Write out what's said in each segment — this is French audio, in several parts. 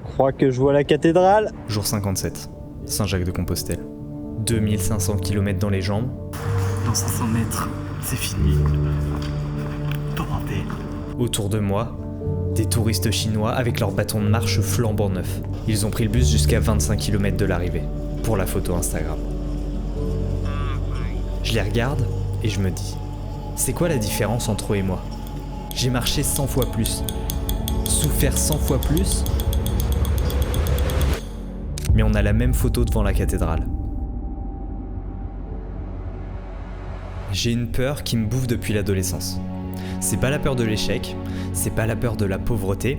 crois que je vois la cathédrale. Jour 57, Saint-Jacques-de-Compostelle. 2500 km dans les jambes. Dans 500 mètres, c'est fini. Bordel. Autour de moi, des touristes chinois avec leurs bâtons de marche flambant neufs. Ils ont pris le bus jusqu'à 25 km de l'arrivée, pour la photo Instagram. Je les regarde et je me dis, c'est quoi la différence entre eux et moi ? J'ai marché 100 fois plus, souffert 100 fois plus, mais on a la même photo devant la cathédrale. J'ai une peur qui me bouffe depuis l'adolescence. C'est pas la peur de l'échec, c'est pas la peur de la pauvreté,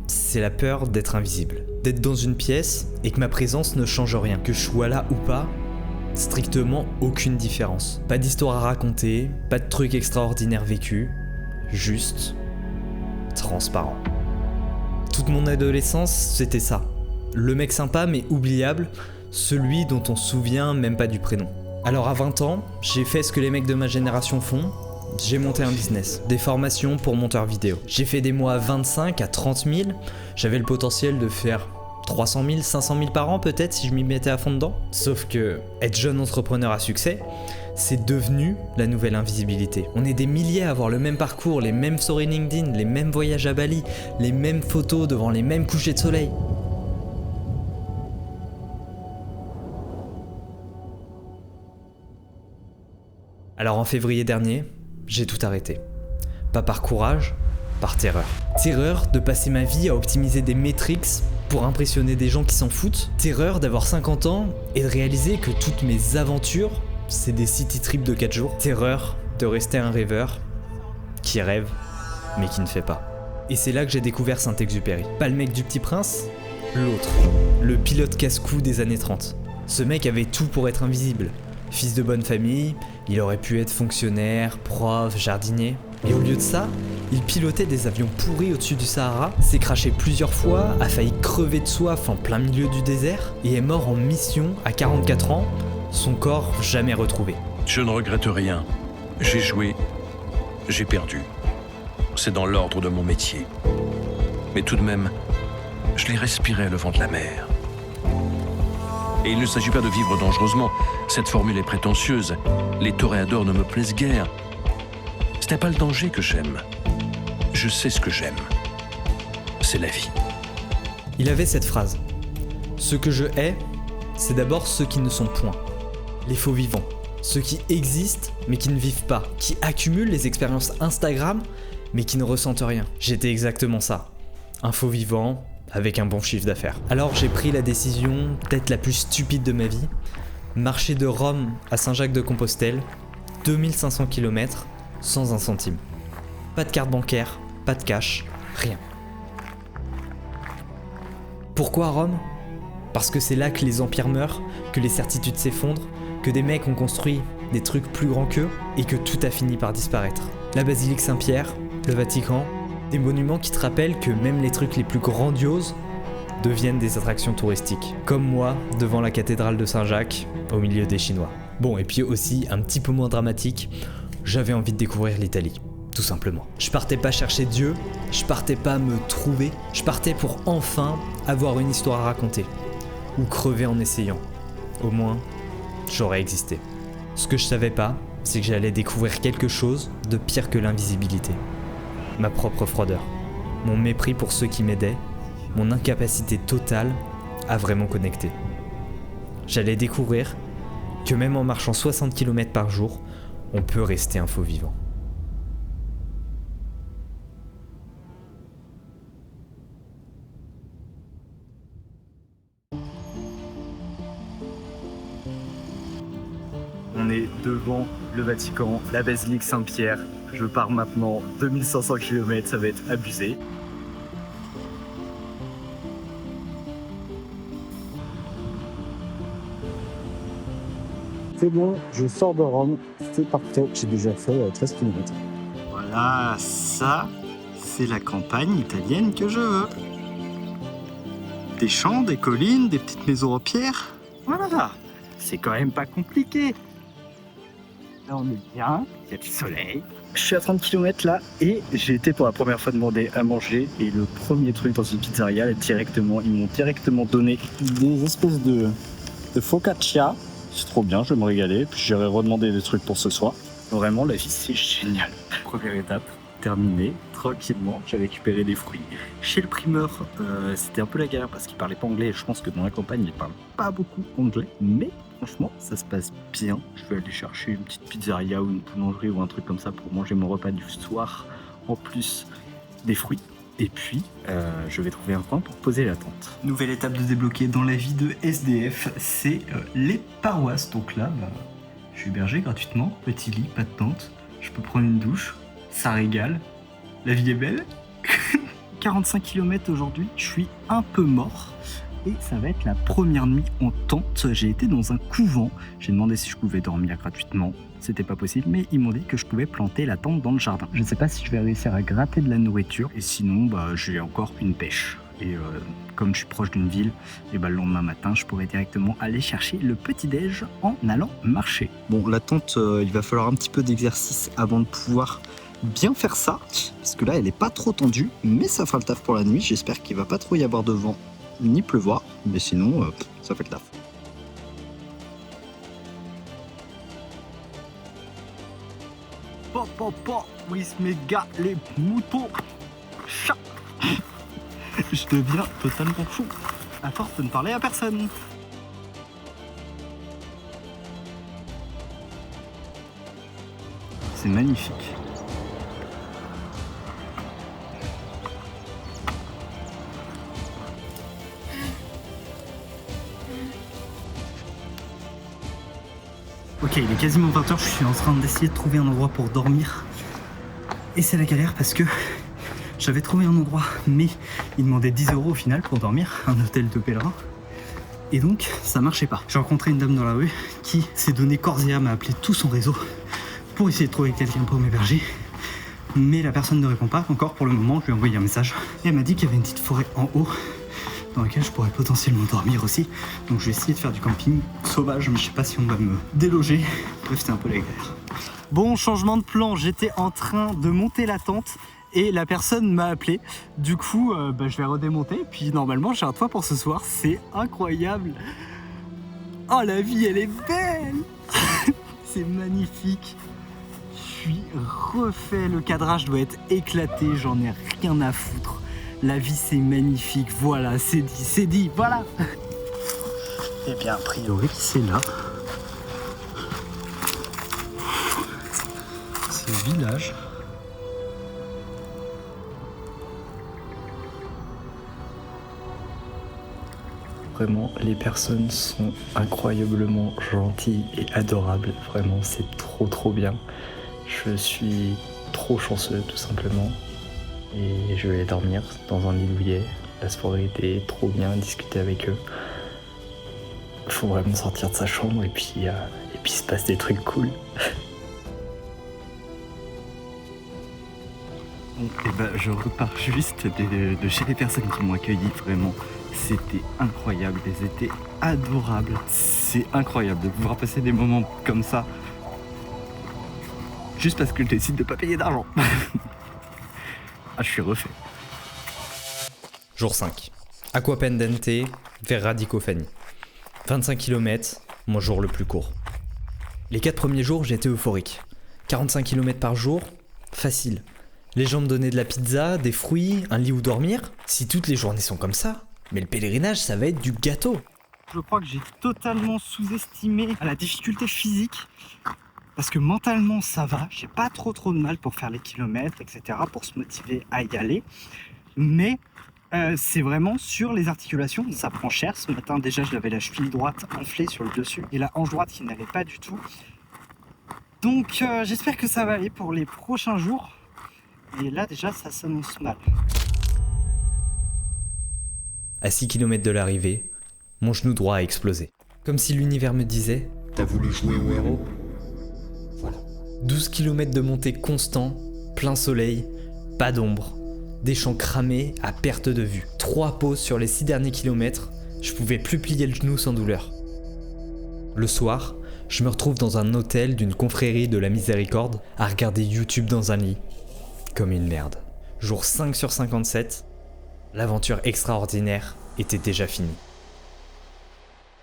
c'est la peur d'être invisible. D'être dans une pièce et que ma présence ne change rien. Que je sois là ou pas, strictement aucune différence. Pas d'histoire à raconter, pas de trucs extraordinaires vécus, juste transparent. Toute mon adolescence, c'était ça. Le mec sympa mais oubliable, celui dont on se souvient même pas du prénom. Alors à 20 ans, j'ai fait ce que les mecs de ma génération font, j'ai monté un business, des formations pour monteurs vidéo. J'ai fait des mois à 25 à 30 000, j'avais le potentiel de faire 300 000, 500 000 par an peut-être si je m'y mettais à fond dedans. Sauf que être jeune entrepreneur à succès, c'est devenu la nouvelle invisibilité. On est des milliers à avoir le même parcours, les mêmes stories LinkedIn, les mêmes voyages à Bali, les mêmes photos devant les mêmes couchers de soleil. Alors en février dernier, j'ai tout arrêté. Pas par courage, par terreur. Terreur de passer ma vie à optimiser des métriques pour impressionner des gens qui s'en foutent. Terreur d'avoir 50 ans et de réaliser que toutes mes aventures, c'est des city trips de 4 jours. Terreur de rester un rêveur qui rêve mais qui ne fait pas. Et c'est là que j'ai découvert Saint-Exupéry. Pas le mec du Petit Prince, l'autre. Le pilote casse-cou des années 30. Ce mec avait tout pour être invisible. Fils de bonne famille, il aurait pu être fonctionnaire, prof, jardinier. Et au lieu de ça, il pilotait des avions pourris au-dessus du Sahara, s'est craché plusieurs fois, a failli crever de soif en plein milieu du désert, et est mort en mission à 44 ans, son corps jamais retrouvé. Je ne regrette rien. J'ai joué, j'ai perdu. C'est dans l'ordre de mon métier. Mais tout de même, je l'ai respiré le vent de la mer. Et il ne s'agit pas de vivre dangereusement. Cette formule est prétentieuse. Les toréadors ne me plaisent guère. Ce n'est pas le danger que j'aime. Je sais ce que j'aime. C'est la vie. Il avait cette phrase. Ce que je hais, c'est d'abord ceux qui ne sont point. Les faux vivants. Ceux qui existent, mais qui ne vivent pas. Qui accumulent les expériences Instagram, mais qui ne ressentent rien. J'étais exactement ça. Un faux vivant, avec un bon chiffre d'affaires. Alors j'ai pris la décision, peut-être la plus stupide de ma vie, marcher de Rome à Saint-Jacques-de-Compostelle, 2500 km, sans un centime. Pas de carte bancaire, pas de cash, rien. Pourquoi Rome ? Parce que c'est là que les empires meurent, que les certitudes s'effondrent, que des mecs ont construit des trucs plus grands qu'eux et que tout a fini par disparaître. La basilique Saint-Pierre, le Vatican, des monuments qui te rappellent que même les trucs les plus grandioses deviennent des attractions touristiques. Comme moi, devant la cathédrale de Saint-Jacques, au milieu des Chinois. Bon, et puis aussi, un petit peu moins dramatique, j'avais envie de découvrir l'Italie, tout simplement. Je partais pas chercher Dieu, je partais pas me trouver, je partais pour enfin avoir une histoire à raconter. Ou crever en essayant. Au moins, j'aurais existé. Ce que je savais pas, c'est que j'allais découvrir quelque chose de pire que l'invisibilité. Ma propre froideur, mon mépris pour ceux qui m'aidaient, mon incapacité totale à vraiment connecter. J'allais découvrir que même en marchant 60 km par jour, on peut rester un faux vivant. On est devant le Vatican, la basilique Saint-Pierre. Je pars maintenant 2500 km, ça va être abusé. C'est bon, je sors de Rome, c'est parfait, j'ai déjà fait 13 km. Voilà, ça, c'est la campagne italienne que je veux. Des champs, des collines, des petites maisons en pierre. Voilà, c'est quand même pas compliqué. Là, on est bien, il y a du soleil. Je suis à 30 km là et j'ai été pour la première fois demander à manger et le premier truc dans une pizzeria, ils m'ont directement donné des espèces de focaccia. C'est trop bien, je vais me régaler. Puis j'irai redemander des trucs pour ce soir. Vraiment, la vie, c'est génial. Première étape, terminée, tranquillement. J'ai récupéré des fruits. Chez le primeur, c'était un peu la galère parce qu'il parlait pas anglais. Je pense que dans la campagne, il parle pas beaucoup anglais. Mais franchement, ça se passe bien. Je vais aller chercher une petite pizzeria ou une boulangerie ou un truc comme ça pour manger mon repas du soir. En plus des fruits. Et puis, je vais trouver un coin pour poser la tente. Nouvelle étape de débloquer dans la vie de SDF, c'est les paroisses. Donc là, je suis hébergé gratuitement. Petit lit, pas de tente. Je peux prendre une douche. Ça régale. La vie est belle. 45 km aujourd'hui. Je suis un peu mort. Et ça va être la première nuit en tente. J'ai été dans un couvent. J'ai demandé si je pouvais dormir gratuitement. C'était pas possible, mais ils m'ont dit que je pouvais planter la tente dans le jardin. Je ne sais pas si je vais réussir à gratter de la nourriture. Et sinon, j'ai encore une pêche. Et comme je suis proche d'une ville, et le lendemain matin, je pourrais directement aller chercher le petit-déj en allant marcher. Bon, la tente, il va falloir un petit peu d'exercice avant de pouvoir bien faire ça. Parce que là, elle est pas trop tendue, mais ça fera le taf pour la nuit. J'espère qu'il va pas trop y avoir de vent ni pleuvoir. Mais sinon, ça fait le taf. Où ils se mettent gars, les moutons. Chat. Je deviens totalement fou à force de ne parler à personne. C'est magnifique. Ok, il est quasiment 20h, je suis en train d'essayer de trouver un endroit pour dormir. Et c'est la galère parce que j'avais trouvé un endroit, mais il demandait 10 € au final pour dormir, un hôtel de pèlerin. Et donc, ça marchait pas. J'ai rencontré une dame dans la rue qui s'est donné corps et âme à appeler tout son réseau pour essayer de trouver quelqu'un pour m'héberger. Mais la personne ne répond pas encore pour le moment, je lui ai envoyé un message. Et elle m'a dit qu'il y avait une petite forêt en haut dans laquelle je pourrais potentiellement dormir aussi. Donc je vais essayer de faire du camping sauvage, mais je sais pas si on va me déloger. Bref, c'était un peu la galère. Bon, changement de plan, j'étais en train de monter la tente et la personne m'a appelé. Du coup, je vais redémonter. Puis normalement, j'ai un toit pour ce soir. C'est incroyable. Oh, la vie, elle est belle. C'est magnifique. Je suis refait. Le cadrage doit être éclaté. J'en ai rien à foutre. La vie, c'est magnifique. Voilà, c'est dit, voilà. Eh bien, a priori, c'est là. C'est le village. Vraiment, les personnes sont incroyablement gentilles et adorables. Vraiment, c'est trop bien. Je suis trop chanceux, tout simplement. Et je vais dormir dans un lit douillet. La soirée était trop bien, discuter avec eux. Faut vraiment sortir de sa chambre et puis il se passe des trucs cool. Bon, je repars juste de chez les personnes qui m'ont accueilli. Vraiment, c'était incroyable. Elles étaient adorables. C'est incroyable de pouvoir passer des moments comme ça. Juste parce que je décide de pas payer d'argent. Ah, je suis refait. Jour 5. Aquapendente vers Radicofani. 25 km, mon jour le plus court. Les 4 premiers jours, j'étais euphorique. 45 km par jour, facile. Les gens me donnaient de la pizza, des fruits, un lit où dormir. Si toutes les journées sont comme ça, mais le pèlerinage, ça va être du gâteau. Je crois que j'ai totalement sous-estimé la difficulté physique. Parce que mentalement ça va, j'ai pas trop de mal pour faire les kilomètres, etc. pour se motiver à y aller. Mais c'est vraiment sur les articulations, ça prend cher. Ce matin déjà j'avais la cheville droite enflée sur le dessus et la hanche droite qui n'allait pas du tout. Donc j'espère que ça va aller pour les prochains jours. Et là déjà ça s'annonce mal. À 6 km de l'arrivée, mon genou droit a explosé. Comme si l'univers me disait « T'as voulu jouer au héros ?» Voilà. 12 km de montée constant, plein soleil, pas d'ombre, des champs cramés à perte de vue. 3 pauses sur les 6 derniers kilomètres, je pouvais plus plier le genou sans douleur. Le soir, je me retrouve dans un hôtel d'une confrérie de la Miséricorde à regarder YouTube dans un lit. Comme une merde. Jour 5 sur 57, L'aventure extraordinaire était déjà finie.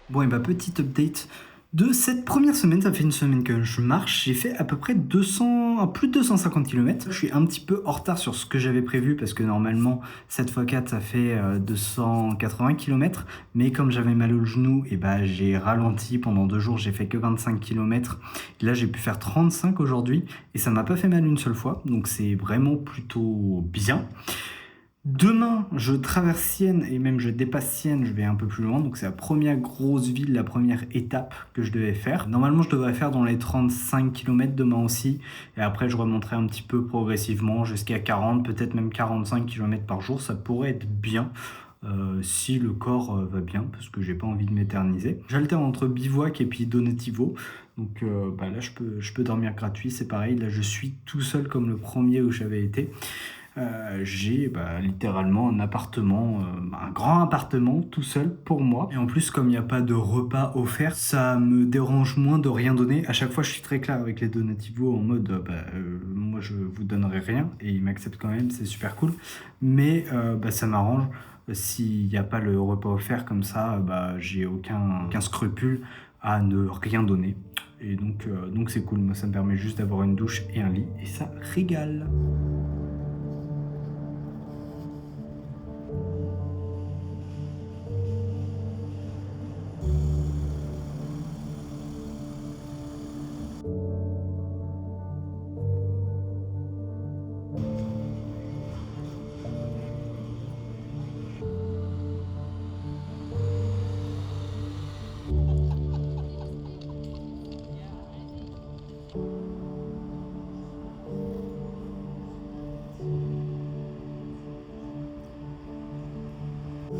Bon, et bah, petit update de cette première semaine. Ça fait une semaine que je marche. J'ai fait à peu près plus de 250 km. Je suis un petit peu en retard sur ce que j'avais prévu parce que normalement, 7x4, ça fait 280 km. Mais comme j'avais mal au genou, et bah, j'ai ralenti pendant 2 jours. J'ai fait que 25 km. Et là, j'ai pu faire 35 aujourd'hui. Et ça m'a pas fait mal une seule fois. Donc, c'est vraiment plutôt bien. Demain, je traverse Sienne et même je dépasse Sienne, je vais un peu plus loin. Donc c'est la première grosse ville, la première étape que je devais faire. Normalement, je devrais faire dans les 35 km demain aussi. Et après, je remonterai un petit peu progressivement jusqu'à 40, peut-être même 45 km par jour. Ça pourrait être bien. Si le corps va bien, parce que j'ai pas envie de m'éterniser. J'alterne entre bivouac et puis Donativo. Donc là, je peux dormir gratuit, c'est pareil. Là, je suis tout seul comme le premier où j'avais été. J'ai littéralement un appartement, un grand appartement tout seul pour moi. Et en plus, comme il n'y a pas de repas offert, ça me dérange moins de rien donner. À chaque fois, je suis très clair avec les Donativo en mode moi je vous donnerai rien, et ils m'acceptent quand même, c'est super cool. Mais ça m'arrange. S'il n'y a pas le repas offert comme ça, j'ai aucun scrupule à ne rien donner. Et donc c'est cool. Moi, ça me permet juste d'avoir une douche et un lit, et ça régale.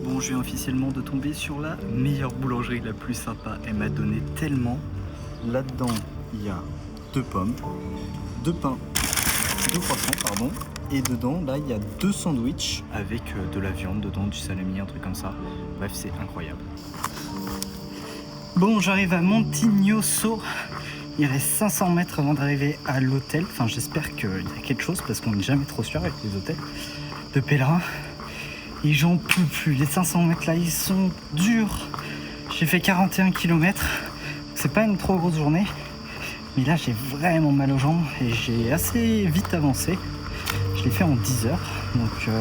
Bon, je viens officiellement de tomber sur la meilleure boulangerie, la plus sympa. Elle m'a donné tellement. Là-dedans, il y a 2 pommes, 2 pains, 2 croissants, pardon. Et dedans, là, il y a 2 sandwichs avec de la viande dedans, du salami, un truc comme ça. Bref, c'est incroyable. Bon, j'arrive à Montignoso. Il reste 500 mètres avant d'arriver à l'hôtel. Enfin, j'espère qu'il y a quelque chose parce qu'on n'est jamais trop sûr avec les hôtels de pèlerins. Et j'en peux plus. Les 500 mètres là, ils sont durs. J'ai fait 41 km. C'est pas une trop grosse journée. Mais là, j'ai vraiment mal aux jambes et j'ai assez vite avancé. Je l'ai fait en 10 heures. Donc,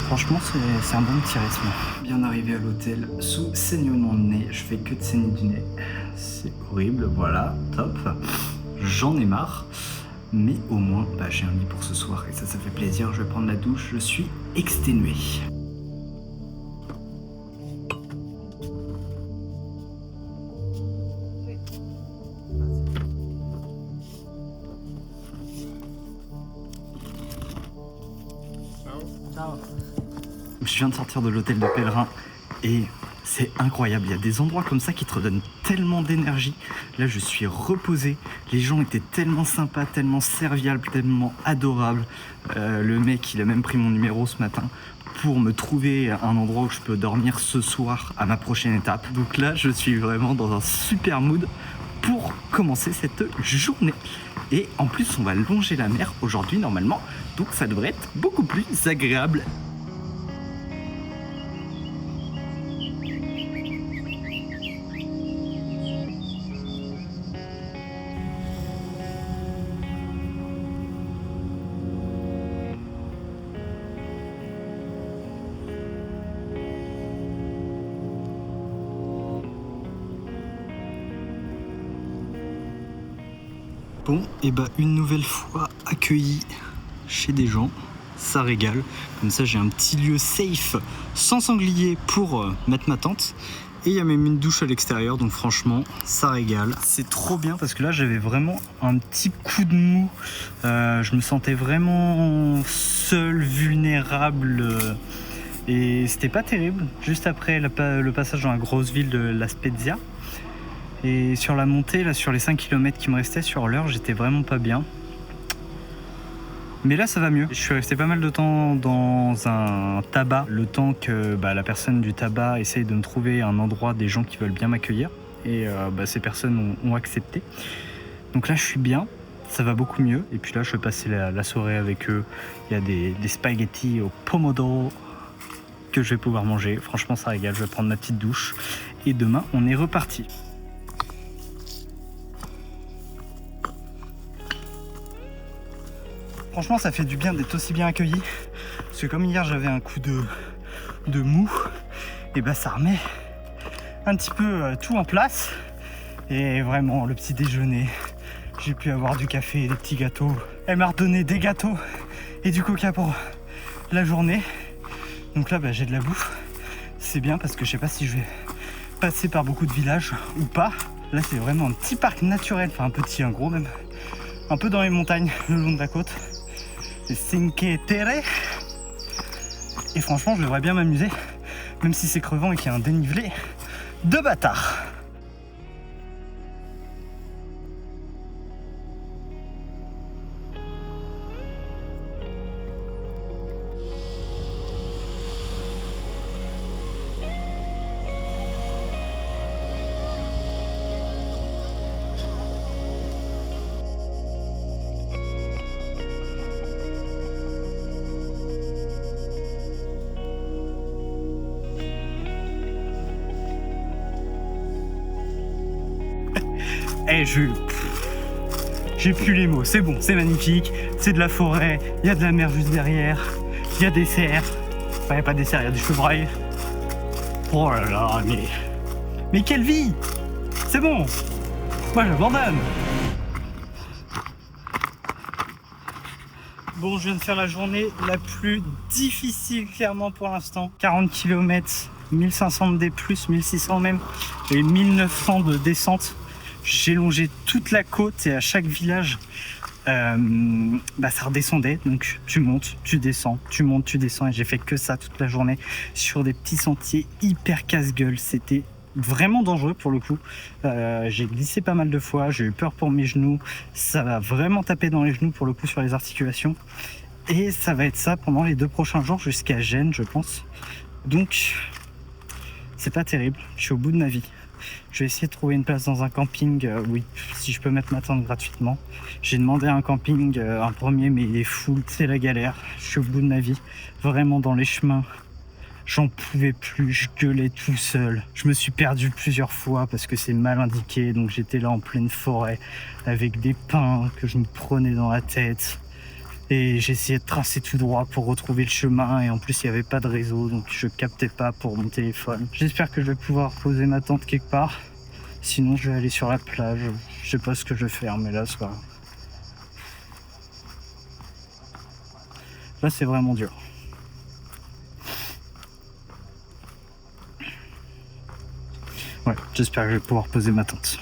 franchement, c'est un bon petit rythme. Bien arrivé à l'hôtel sous saignement de nez. Je fais que de saigner du nez. C'est horrible. Voilà, top. J'en ai marre. Mais au moins, j'ai un lit pour ce soir et ça fait plaisir. Je vais prendre la douche, je suis exténué. Je viens de sortir de l'hôtel de pèlerin et c'est incroyable. Il y a des endroits comme ça qui te redonnent tellement d'énergie. Là, je suis reposé. Les gens étaient tellement sympas, tellement serviables, tellement adorables. Le mec, il a même pris mon numéro ce matin pour me trouver un endroit où je peux dormir ce soir à ma prochaine étape. Donc là, je suis vraiment dans un super mood pour commencer cette journée. Et en plus, on va longer la mer aujourd'hui normalement. Donc ça devrait être beaucoup plus agréable. Bon, et une nouvelle fois accueilli chez des gens, ça régale. Comme ça, j'ai un petit lieu safe, sans sanglier pour mettre ma tente. Et il y a même une douche à l'extérieur, donc franchement, ça régale. C'est trop bien parce que là, j'avais vraiment un petit coup de mou. Je me sentais vraiment seul, vulnérable. Et c'était pas terrible. Juste après le passage dans la grosse ville de La Spezia. Et sur la montée, là, sur les 5 km qui me restaient sur l'heure, j'étais vraiment pas bien. Mais là, ça va mieux. Je suis resté pas mal de temps dans un tabac, le temps que la personne du tabac essaye de me trouver un endroit, des gens qui veulent bien m'accueillir. Et ces personnes ont accepté. Donc là, je suis bien, ça va beaucoup mieux. Et puis là, je vais passer la soirée avec eux. Il y a des spaghettis au pomodoro que je vais pouvoir manger. Franchement, ça régale. Je vais prendre ma petite douche. Et demain, on est reparti. Franchement, ça fait du bien d'être aussi bien accueilli. Parce que comme hier, j'avais un coup de mou, et bah ça remet un petit peu tout en place. Et vraiment, le petit déjeuner, j'ai pu avoir du café et des petits gâteaux. Elle m'a redonné des gâteaux et du coca pour la journée. Donc là, bah, j'ai de la bouffe. C'est bien parce que je sais pas si je vais passer par beaucoup de villages ou pas. Là, c'est vraiment un petit parc naturel, enfin un petit, un gros même. Un peu dans les montagnes, le long de la côte. C'est Cinque Terre. Et franchement, je devrais bien m'amuser, même si c'est crevant et qu'il y a un dénivelé de bâtard. Eh Jules, j'ai plus les mots, c'est bon, c'est magnifique, c'est de la forêt, il y a de la mer juste derrière, il y a des cerfs, enfin il n'y a pas des cerfs, il y a des chevreuils. Oh là là, mais quelle vie! C'est bon, moi j'abandonne. Bon, je viens de faire la journée la plus difficile clairement pour l'instant, 40 km, 1500 de D+, 1600 même, et 1900 de descente. J'ai longé toute la côte et à chaque village, ça redescendait. Donc tu montes, tu descends, tu montes, tu descends. Et j'ai fait que ça toute la journée sur des petits sentiers hyper casse-gueule. C'était vraiment dangereux pour le coup. J'ai glissé pas mal de fois, j'ai eu peur pour mes genoux. Ça va vraiment taper dans les genoux pour le coup sur les articulations. Et ça va être ça pendant les 2 prochains jours jusqu'à Gênes, je pense. Donc c'est pas terrible, je suis au bout de ma vie. Je vais essayer de trouver une place dans un camping, oui, si je peux mettre ma tente gratuitement. J'ai demandé un camping, un premier, mais il est full, c'est la galère. Je suis au bout de ma vie, vraiment dans les chemins. J'en pouvais plus, je gueulais tout seul. Je me suis perdu plusieurs fois parce que c'est mal indiqué, donc j'étais là en pleine forêt avec des pins que je me prenais dans la tête. Et j'essayais de tracer tout droit pour retrouver le chemin et en plus il n'y avait pas de réseau donc je captais pas pour mon téléphone. J'espère que je vais pouvoir poser ma tente quelque part. Sinon je vais aller sur la plage. Je sais pas ce que je vais faire mais là c'est pas grave. Là c'est vraiment dur. Ouais, j'espère que je vais pouvoir poser ma tente.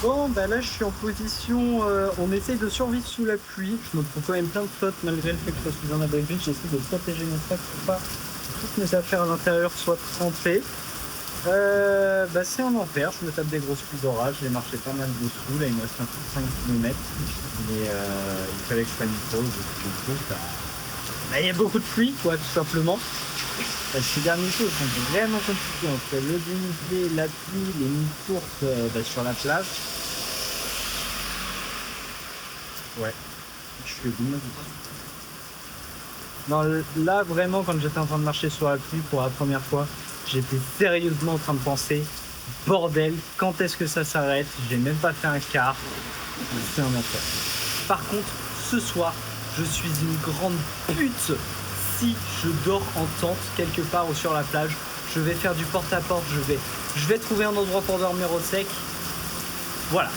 Bon, bah là je suis en position, on essaye de survivre sous la pluie. Je me prends quand même plein de flotte malgré le fait que je sois sous un abri. J'essaie de protéger mon sac pour pas que toutes mes affaires à l'intérieur soient trempées. C'est en enfer, je me tape des grosses pluies d'orage, j'ai marché pas mal dessous, là il me reste un peu 5 km. Et il fallait que je prenne une pause, il y a beaucoup de pluie quoi tout simplement. Ces derniers jours sont vraiment compliqués entre le dénivelé, la pluie, les mi-courses sur la plage. Ouais, je suis au bout de ma vie. Non, là vraiment quand j'étais en train de marcher sur la pluie pour la première fois, j'étais sérieusement en train de penser, bordel, quand est-ce que ça s'arrête? J'ai même pas fait un quart, c'est un enfer. Par contre, ce soir, je suis une grande pute. Si je dors en tente quelque part ou sur la plage, je vais faire du porte-à-porte, je vais trouver un endroit pour dormir au sec. Voilà,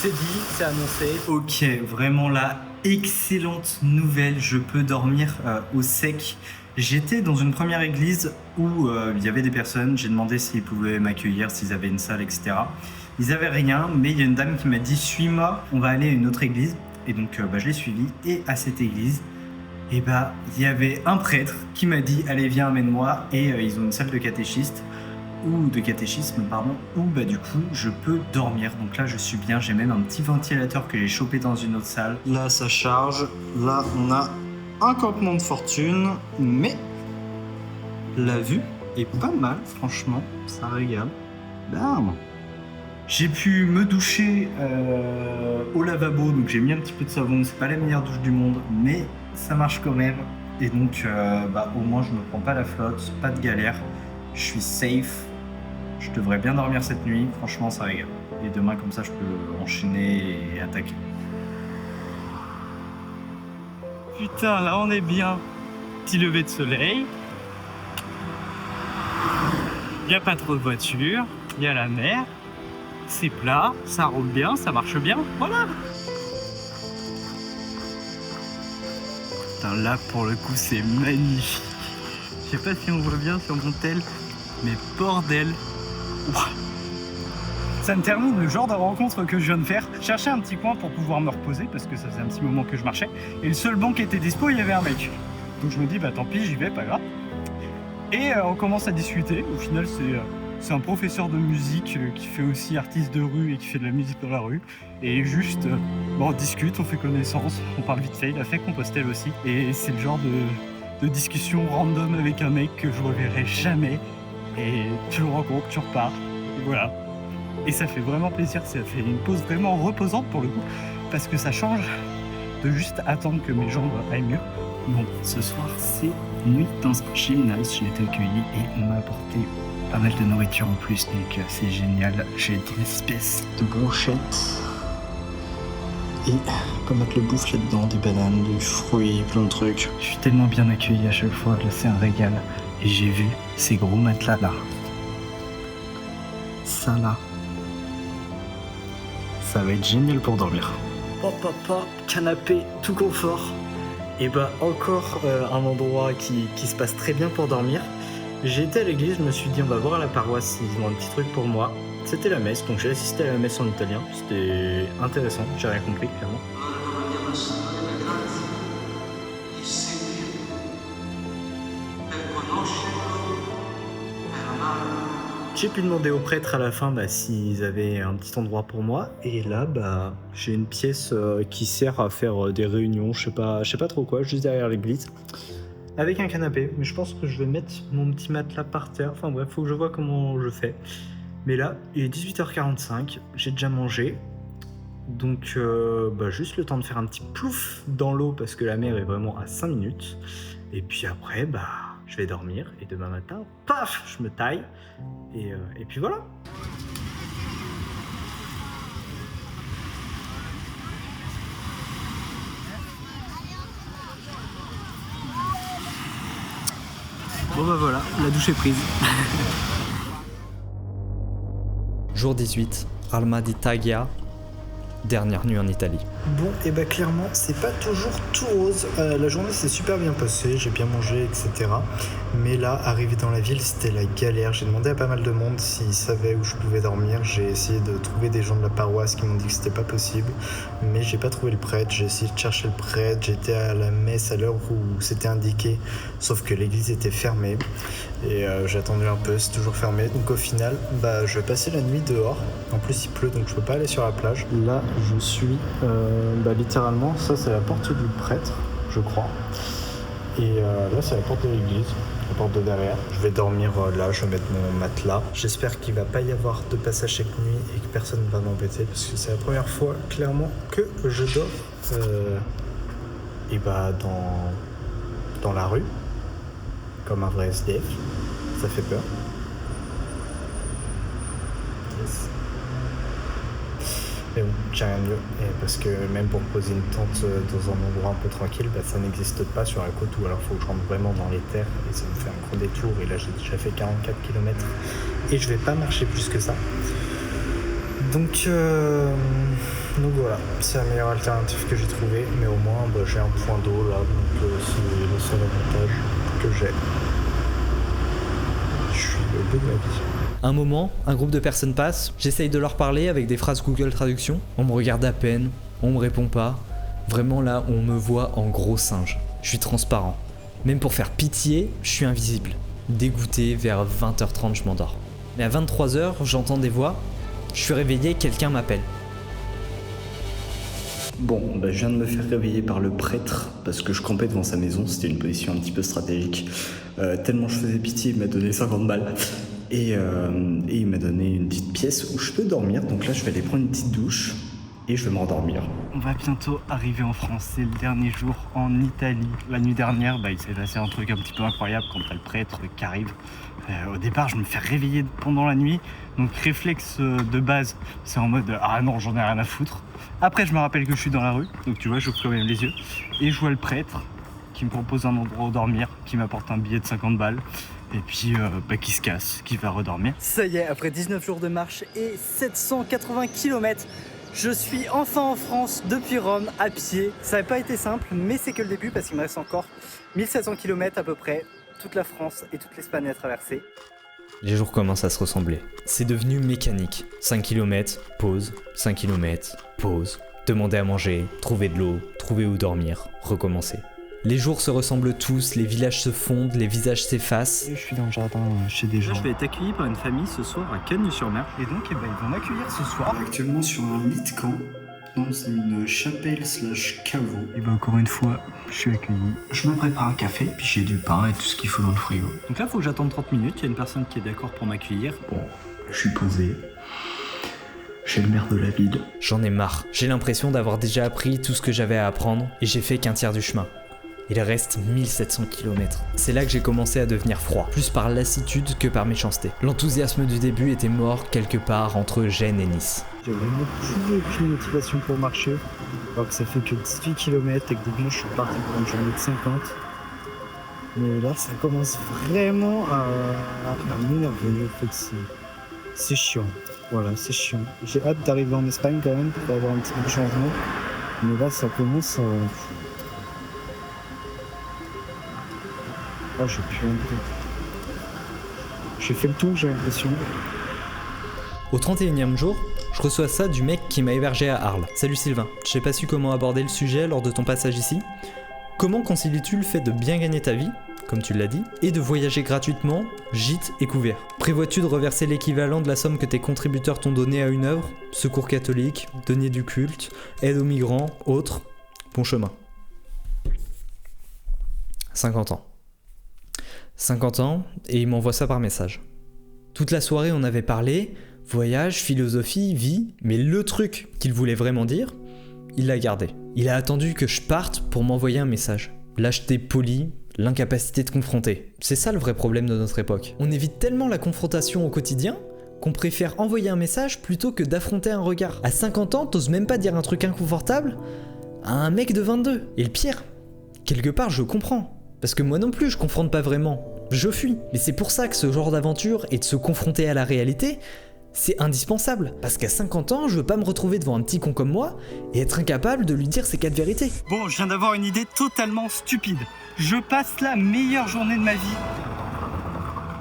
c'est dit, c'est annoncé. Ok, vraiment la excellente nouvelle, je peux dormir au sec. J'étais dans une première église où il y avait des personnes, j'ai demandé s'ils pouvaient m'accueillir, s'ils avaient une salle, etc. Ils n'avaient rien, mais il y a une dame qui m'a dit « Suis-moi, on va aller à une autre église ». Et donc je l'ai suivi, et à cette église, il y avait un prêtre qui m'a dit « Allez, viens, amène-moi ». Et ils ont une salle de catéchisme, où du coup, je peux dormir. Donc là, je suis bien, j'ai même un petit ventilateur que j'ai chopé dans une autre salle. Là, ça charge. Là, on a un campement de fortune, mais la vue est pas mal, franchement, ça régale. Bam. J'ai pu me doucher au lavabo, donc j'ai mis un petit peu de savon. C'est pas la meilleure douche du monde, mais ça marche quand même. Et donc, au moins, je me prends pas la flotte, pas de galère. Je suis safe. Je devrais bien dormir cette nuit. Franchement, ça régale. Et demain, comme ça, je peux enchaîner et attaquer. Putain, là, on est bien. Petit lever de soleil. Il y a pas trop de voitures. Il y a la mer. C'est plat, ça roule bien, ça marche bien, voilà. Putain, là pour le coup c'est magnifique. Je sais pas si on voit bien sur mon tel, mais bordel. Ouah. Ça me termine le genre de rencontre que je viens de faire. Je cherchais un petit coin pour pouvoir me reposer parce que ça faisait un petit moment que je marchais. Et le seul banc qui était dispo, il y avait un mec. Donc je me dis tant pis, j'y vais, pas grave. Et on commence à discuter. Au final c'est un professeur de musique qui fait aussi artiste de rue et qui fait de la musique dans la rue. Et juste, on discute, on fait connaissance, on parle vite fait, il a fait Compostelle aussi. Et c'est le genre de discussion random avec un mec que je reverrai jamais. Et tu le rencontres, tu repars, et voilà. Et ça fait vraiment plaisir, ça fait une pause vraiment reposante pour le coup, parce que ça change de juste attendre que mes jambes aillent mieux. Bon, ce soir c'est nuit dans un gymnase, j'ai été accueilli et on m'a apporté pas mal de nourriture en plus, donc c'est génial. J'ai des espèces de brochettes et pas mettre le bouffe là-dedans, des bananes, des fruits, plein de trucs. Je suis tellement bien accueilli à chaque fois, là c'est un régal. Et j'ai vu ces gros matelas là. Ça là. Ça va être génial pour dormir. Papa, canapé, tout confort. Et encore un endroit qui se passe très bien pour dormir. J'étais à l'église, je me suis dit on va voir à la paroisse s'ils ont un petit truc pour moi. C'était la messe, donc j'ai assisté à la messe en italien. C'était intéressant, j'ai rien compris clairement. J'ai pu demander au prêtre à la fin s'ils avaient un petit endroit pour moi. Et là, j'ai une pièce qui sert à faire des réunions, je sais pas trop quoi, juste derrière l'église. Avec un canapé, mais je pense que je vais mettre mon petit matelas par terre. Enfin bref, faut que je vois comment je fais. Mais là, il est 18h45, j'ai déjà mangé. Donc juste le temps de faire un petit plouf dans l'eau parce que la mer est vraiment à 5 minutes. Et puis après, je vais dormir. Et demain matin, paf, je me taille. Et puis voilà. Bon voilà, la douche est prise. Jour 18, Alma di Taglia, dernière nuit en Italie. Bon, et clairement, c'est pas toujours tout rose. La journée s'est super bien passée, j'ai bien mangé, etc. Mais là, arrivé dans la ville, c'était la galère. J'ai demandé à pas mal de monde s'ils savaient où je pouvais dormir. J'ai essayé de trouver des gens de la paroisse qui m'ont dit que c'était pas possible. Mais j'ai pas trouvé le prêtre. J'ai essayé de chercher le prêtre. J'étais à la messe à l'heure où c'était indiqué. Sauf que l'église était fermée. Et j'ai attendu un peu, c'est toujours fermé. Donc au final, je vais passer la nuit dehors. En plus, il pleut, donc je peux pas aller sur la plage. Là, je suis littéralement, ça c'est la porte du prêtre, je crois. Et là, c'est la porte de l'église, la porte de derrière. Je vais dormir là, je vais mettre mon matelas. J'espère qu'il va pas y avoir de passage cette nuit et que personne ne va m'embêter parce que c'est la première fois, clairement, que je dors dans la rue, comme un vrai SDF. Ça fait peur. Yes. Mais bon, j'ai rien de mieux, parce que même pour poser une tente dans un endroit un peu tranquille, ça n'existe pas sur la côte, ou alors il faut que je rentre vraiment dans les terres, et ça me fait un gros détour, et là j'ai déjà fait 44 km, et je vais pas marcher plus que ça. Donc voilà, c'est la meilleure alternative que j'ai trouvée, mais au moins j'ai un point d'eau là, donc c'est le seul avantage que j'ai. Je suis au bout de ma vie. Un moment, un groupe de personnes passe, j'essaye de leur parler avec des phrases Google Traduction. On me regarde à peine, on me répond pas. Vraiment là, on me voit en gros singe. Je suis transparent. Même pour faire pitié, je suis invisible. Dégoûté, vers 20h30, je m'endors. Mais à 23h, j'entends des voix. Je suis réveillé, quelqu'un m'appelle. Bon, je viens de me faire réveiller par le prêtre parce que je campais devant sa maison, c'était une position un petit peu stratégique. Tellement je faisais pitié, il m'a donné 50 balles. Et il m'a donné une petite pièce où je peux dormir, donc là je vais aller prendre une petite douche et je vais m'endormir. On va bientôt arriver en France, c'est le dernier jour en Italie. La nuit dernière, il s'est passé un truc un petit peu incroyable quand t'as le prêtre qui arrive. Au départ, je me fais réveiller pendant la nuit, donc réflexe de base, c'est en mode ah non, j'en ai rien à foutre. Après, je me rappelle que je suis dans la rue, donc tu vois, j'ouvre quand même les yeux et je vois le prêtre qui me propose un endroit où dormir, qui m'apporte un billet de 50 balles. Et puis qui se casse, qui va redormir. Ça y est, après 19 jours de marche et 780 km, je suis enfin en France depuis Rome à pied. Ça n'a pas été simple, mais c'est que le début parce qu'il me reste encore 1700 km à peu près, toute la France et toute l'Espagne à traverser. Les jours commencent à se ressembler. C'est devenu mécanique. 5 km, pause, 5 km, pause. Demander à manger, trouver de l'eau, trouver où dormir, recommencer. Les jours se ressemblent tous, les villages se fondent, les visages s'effacent. Je suis dans le jardin chez des gens. Je vais être accueilli par une famille ce soir à Cagnes-sur-Mer. Et donc ils vont m'accueillir ce soir. Actuellement sur un lit de camp, dans une chapelle / caveau. Et encore une fois, je suis accueilli. Je me prépare un café, puis j'ai du pain et tout ce qu'il faut dans le frigo. Donc là, il faut que j'attende 30 minutes. Il y a une personne qui est d'accord pour m'accueillir. Bon, je suis posé. J'ai le maire de la ville. J'en ai marre. J'ai l'impression d'avoir déjà appris tout ce que j'avais à apprendre et j'ai fait qu'un tiers du chemin. Il reste 1700 km. C'est là que j'ai commencé à devenir froid, plus par lassitude que par méchanceté. L'enthousiasme du début était mort quelque part entre Gênes et Nice. J'ai vraiment aucune motivation pour marcher, alors que ça fait que 18 km et que depuis je suis parti pour une journée de 50. Mais là, ça commence vraiment à m'énerver. En fait, c'est chiant. Voilà, c'est chiant. J'ai hâte d'arriver en Espagne quand même pour avoir un petit peu de changement. Mais là, ça commence à... Ah, j'ai plus envie. J'ai fait le tour, j'ai l'impression. Au 31e jour, je reçois ça du mec qui m'a hébergé à Arles. Salut Sylvain, j'ai pas su comment aborder le sujet lors de ton passage ici. Comment concilies-tu le fait de bien gagner ta vie, comme tu l'as dit, et de voyager gratuitement, gîte et couvert? Prévois-tu de reverser l'équivalent de la somme que tes contributeurs t'ont donnée à une œuvre, secours catholique, denier du culte, aide aux migrants, autres? Bon chemin. 50 ans. 50 ans, et il m'envoie ça par message. Toute la soirée on avait parlé, voyage, philosophie, vie, mais le truc qu'il voulait vraiment dire, il l'a gardé. Il a attendu que je parte pour m'envoyer un message. Lâcheté polie, l'incapacité de confronter. C'est ça le vrai problème de notre époque. On évite tellement la confrontation au quotidien qu'on préfère envoyer un message plutôt que d'affronter un regard. À 50 ans, t'oses même pas dire un truc inconfortable à un mec de 22. Et le pire, quelque part je comprends. Parce que moi non plus je confronte pas vraiment, je fuis. Mais c'est pour ça que ce genre d'aventure et de se confronter à la réalité, c'est indispensable. Parce qu'à 50 ans, je veux pas me retrouver devant un petit con comme moi et être incapable de lui dire ses 4 vérités. Bon, je viens d'avoir une idée totalement stupide. Je passe la meilleure journée de ma vie.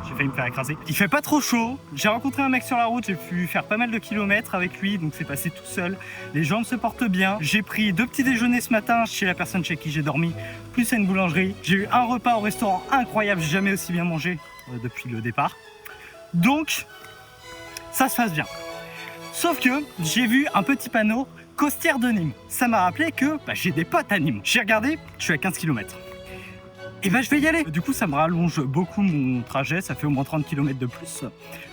J'ai failli me faire écraser. Il fait pas trop chaud. J'ai rencontré un mec sur la route, j'ai pu faire pas mal de kilomètres avec lui, donc c'est passé tout seul. Les jambes se portent bien. J'ai pris 2 petits déjeuners ce matin chez la personne chez qui j'ai dormi, plus à une boulangerie. J'ai eu un repas au restaurant incroyable, j'ai jamais aussi bien mangé depuis le départ. Donc, ça se passe bien. Sauf que j'ai vu un petit panneau Costières de Nîmes. Ça m'a rappelé que j'ai des potes à Nîmes. J'ai regardé, je suis à 15 km. Et je vais y aller. Du coup, ça me rallonge beaucoup mon trajet, ça fait au moins 30 km de plus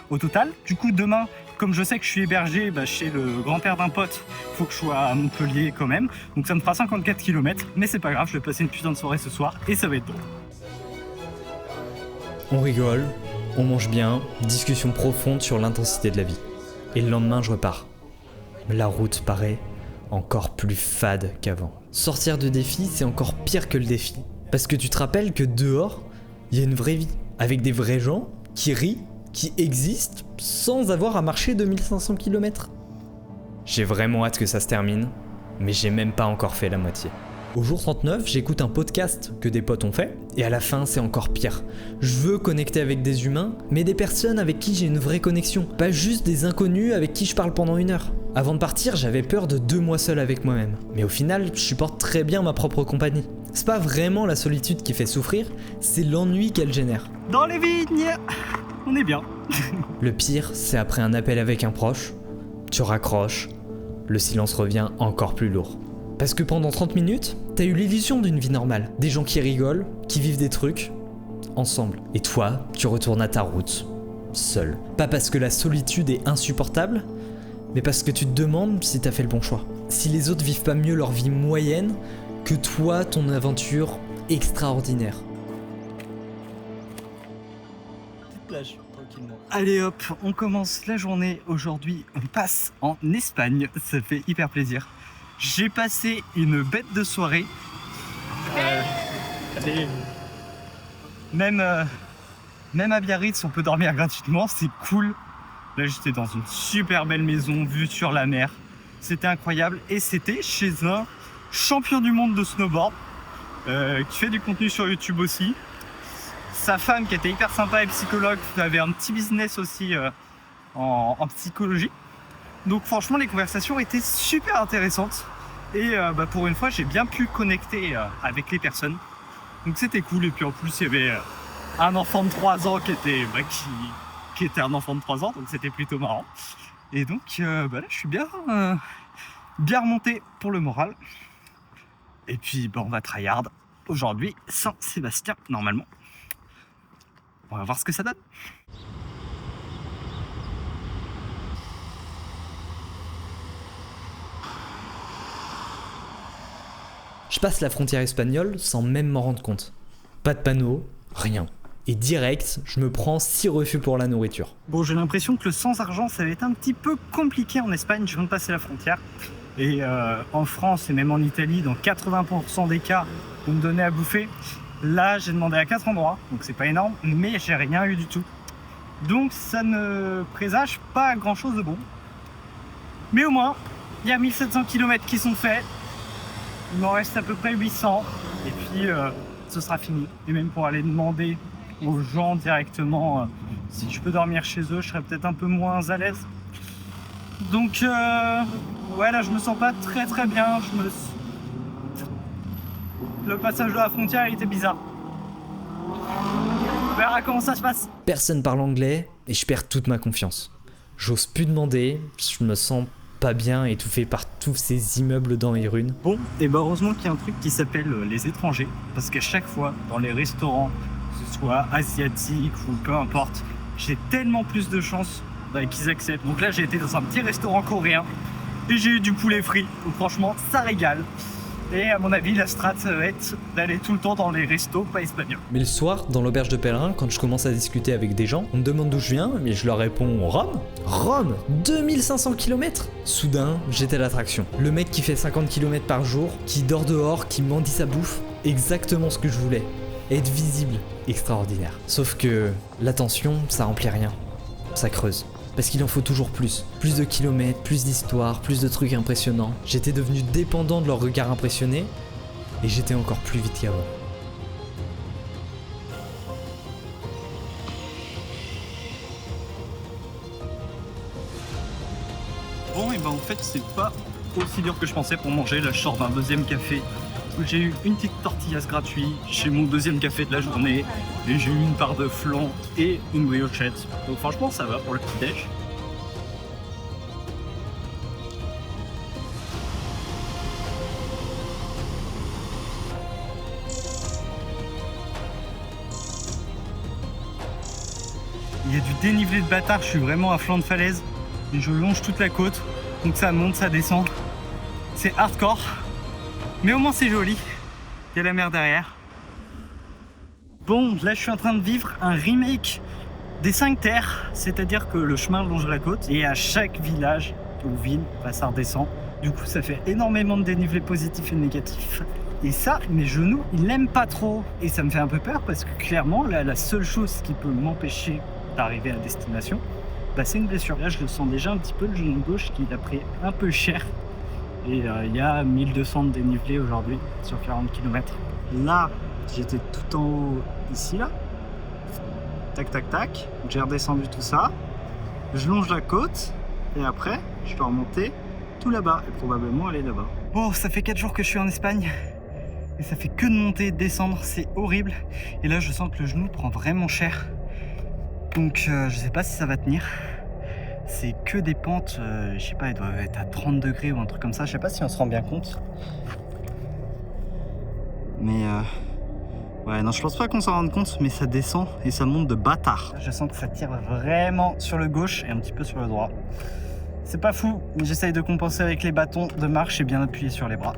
au total. Du coup, demain, comme je sais que je suis hébergé chez le grand-père d'un pote, faut que je sois à Montpellier quand même. Donc ça me fera 54 km, mais c'est pas grave, je vais passer une putain de soirée ce soir et ça va être drôle. On rigole, on mange bien, discussion profonde sur l'intensité de la vie. Et le lendemain, je repars. La route paraît encore plus fade qu'avant. Sortir de défi, c'est encore pire que le défi. Parce que tu te rappelles que dehors, il y a une vraie vie, avec des vrais gens qui rient, qui existent, sans avoir à marcher 2500 km. J'ai vraiment hâte que ça se termine, mais j'ai même pas encore fait la moitié. Au jour 39, j'écoute un podcast que des potes ont fait, et à la fin, c'est encore pire. Je veux connecter avec des humains, mais des personnes avec qui j'ai une vraie connexion, pas juste des inconnus avec qui je parle pendant 1 heure. Avant de partir, j'avais peur de 2 mois seul avec moi-même, mais au final, je supporte très bien ma propre compagnie. C'est pas vraiment la solitude qui fait souffrir, c'est l'ennui qu'elle génère. Dans les vignes, on est bien. Le pire, c'est après un appel avec un proche, tu raccroches, le silence revient encore plus lourd. Parce que pendant 30 minutes, t'as eu l'illusion d'une vie normale. Des gens qui rigolent, qui vivent des trucs, ensemble. Et toi, tu retournes à ta route, seul. Pas parce que la solitude est insupportable, mais parce que tu te demandes si t'as fait le bon choix. Si les autres vivent pas mieux leur vie moyenne que toi, ton aventure extraordinaire. Petite plage, tranquillement. Allez hop, on commence la journée. Aujourd'hui, on passe en Espagne. Ça fait hyper plaisir. J'ai passé une bête de soirée. Même à Biarritz, on peut dormir gratuitement, c'est cool. Là, j'étais dans une super belle maison, vue sur la mer. C'était incroyable. Et c'était chez un champion du monde de snowboard qui fait du contenu sur YouTube aussi. Sa femme, qui était hyper sympa et psychologue, avait un petit business aussi en psychologie. Donc franchement, les conversations étaient super intéressantes. Et pour une fois, j'ai bien pu connecter avec les personnes. Donc c'était cool. Et puis en plus, il y avait un enfant de 3 ans qui était un enfant de 3 ans. Donc c'était plutôt marrant. Et donc là, je suis bien remonté pour le moral. Et puis on va tryhard aujourd'hui Saint-Sébastien, normalement. On va voir ce que ça donne. Je passe la frontière espagnole sans même m'en rendre compte. Pas de panneau, rien. Et direct, je me prends 6 refus pour la nourriture. Bon, j'ai l'impression que le sans argent, ça va être un petit peu compliqué en Espagne. Je viens de passer la frontière. Et en France et même en Italie, dans 80% des cas, vous me donnez à bouffer. Là, j'ai demandé à 4 endroits, donc c'est pas énorme, mais j'ai rien eu du tout. Donc ça ne présage pas grand-chose de bon. Mais au moins, il y a 1700 km qui sont faits. Il m'en reste à peu près 800. Et puis, ce sera fini. Et même pour aller demander aux gens directement si je peux dormir chez eux, je serais peut-être un peu moins à l'aise. Donc, ouais, là, je me sens pas très bien. Le passage de la frontière, il était bizarre. On verra comment ça se passe. Personne parle anglais et je perds toute ma confiance. J'ose plus demander, je me sens pas bien étouffé par tous ces immeubles dans les ruines. Bon, et heureusement qu'il y a un truc qui s'appelle les étrangers, parce qu'à chaque fois, dans les restaurants, que ce soit asiatiques ou peu importe, j'ai tellement plus de chances qu'ils acceptent. Donc là, j'ai été dans un petit restaurant coréen et j'ai eu du poulet frit. Donc franchement, ça régale. Et à mon avis, la strat, ça va être d'aller tout le temps dans les restos pas espagnols. Mais le soir, dans l'auberge de pèlerin, quand je commence à discuter avec des gens, on me demande d'où je viens, et je leur réponds Rome. Rome 2500 km. Soudain, j'étais l'attraction. Le mec qui fait 50 km par jour, qui dort dehors, qui mendie sa bouffe, exactement ce que je voulais. Être visible, extraordinaire. Sauf que l'attention, ça remplit rien. Ça creuse. Parce qu'il en faut toujours plus. Plus de kilomètres, plus d'histoires, plus de trucs impressionnants. J'étais devenu dépendant de leur regard impressionné, et j'étais encore plus vite qu'avant. Bon, et en fait, c'est pas aussi dur que je pensais pour manger. Là, je sors d'un deuxième café où j'ai eu une petite tortillas gratuite chez mon deuxième café de la journée. Et j'ai eu une part de flan et une briochette. Donc franchement, ça va pour le petit-déj. Il y a du dénivelé de bâtard, je suis vraiment à flanc de falaise. Et je longe toute la côte. Donc ça monte, ça descend. C'est hardcore. Mais au moins c'est joli. Il y a la mer derrière. Bon, là je suis en train de vivre un remake des 5 terres. C'est-à-dire que le chemin longe la côte. Et à chaque village ou ville, ça redescend. Du coup ça fait énormément de dénivelé positif et négatif. Et ça, mes genoux, ils l'aiment pas trop. Et ça me fait un peu peur parce que clairement, là, la seule chose qui peut m'empêcher d'arriver à destination, c'est une blessure. Là, je le sens déjà un petit peu, le genou gauche qui a pris un peu cher. Et il y a 1200 de dénivelé aujourd'hui sur 40 km. Là, j'étais tout en haut, ici, là. Tac, tac, tac. J'ai redescendu tout ça. Je longe la côte. Et après, je peux remonter tout là-bas. Et probablement aller là-bas. Bon, ça fait 4 jours que je suis en Espagne. Et ça fait que de monter, de descendre. C'est horrible. Et là, je sens que le genou prend vraiment cher. Donc, je sais pas si ça va tenir. c'est que des pentes, je sais pas, elles doivent être à 30 degrés ou un truc comme ça. Je sais pas si on se rend bien compte. Mais ouais, non, je pense pas qu'on s'en rende compte, mais ça descend et ça monte de bâtard. Je sens que ça tire vraiment sur le gauche et un petit peu sur le droit. C'est pas fou, mais j'essaye de compenser avec les bâtons de marche et bien appuyer sur les bras.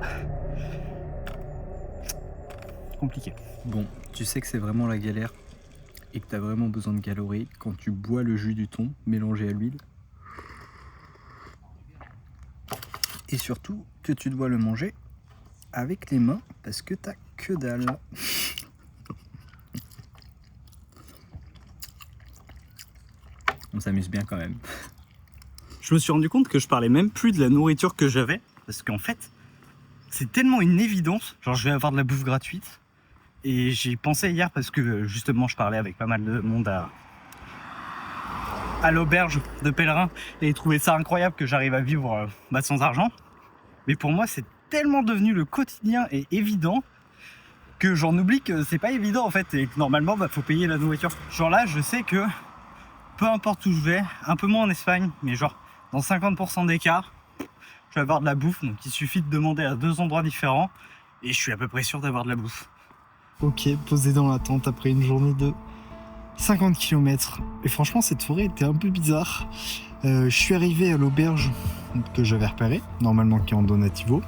Compliqué. Bon, tu sais que c'est vraiment la galère et que tu as vraiment besoin de calories quand tu bois le jus du thon mélangé à l'huile. Et surtout que tu dois le manger avec les mains parce que t'as que dalle. On s'amuse bien quand même. Je me suis rendu compte que je parlais même plus de la nourriture que j'avais parce qu'en fait c'est tellement une évidence, genre je vais avoir de la bouffe gratuite. Et j'y pensais hier parce que justement je parlais avec pas mal de monde à l'auberge de pèlerins et ils trouvaient ça incroyable que j'arrive à vivre sans argent. Mais pour moi c'est tellement devenu le quotidien et évident que j'en oublie que c'est pas évident en fait et que normalement faut payer la nourriture. Genre là je sais que peu importe où je vais, un peu moins en Espagne, mais genre dans 50% des cas, je vais avoir de la bouffe, donc il suffit de demander à 2 endroits différents et je suis à peu près sûr d'avoir de la bouffe. Ok, posé dans la tente après une journée de 50 km. Et franchement, cette forêt était un peu bizarre. Je suis arrivé à l'auberge que j'avais repérée, normalement qui est en Donativo.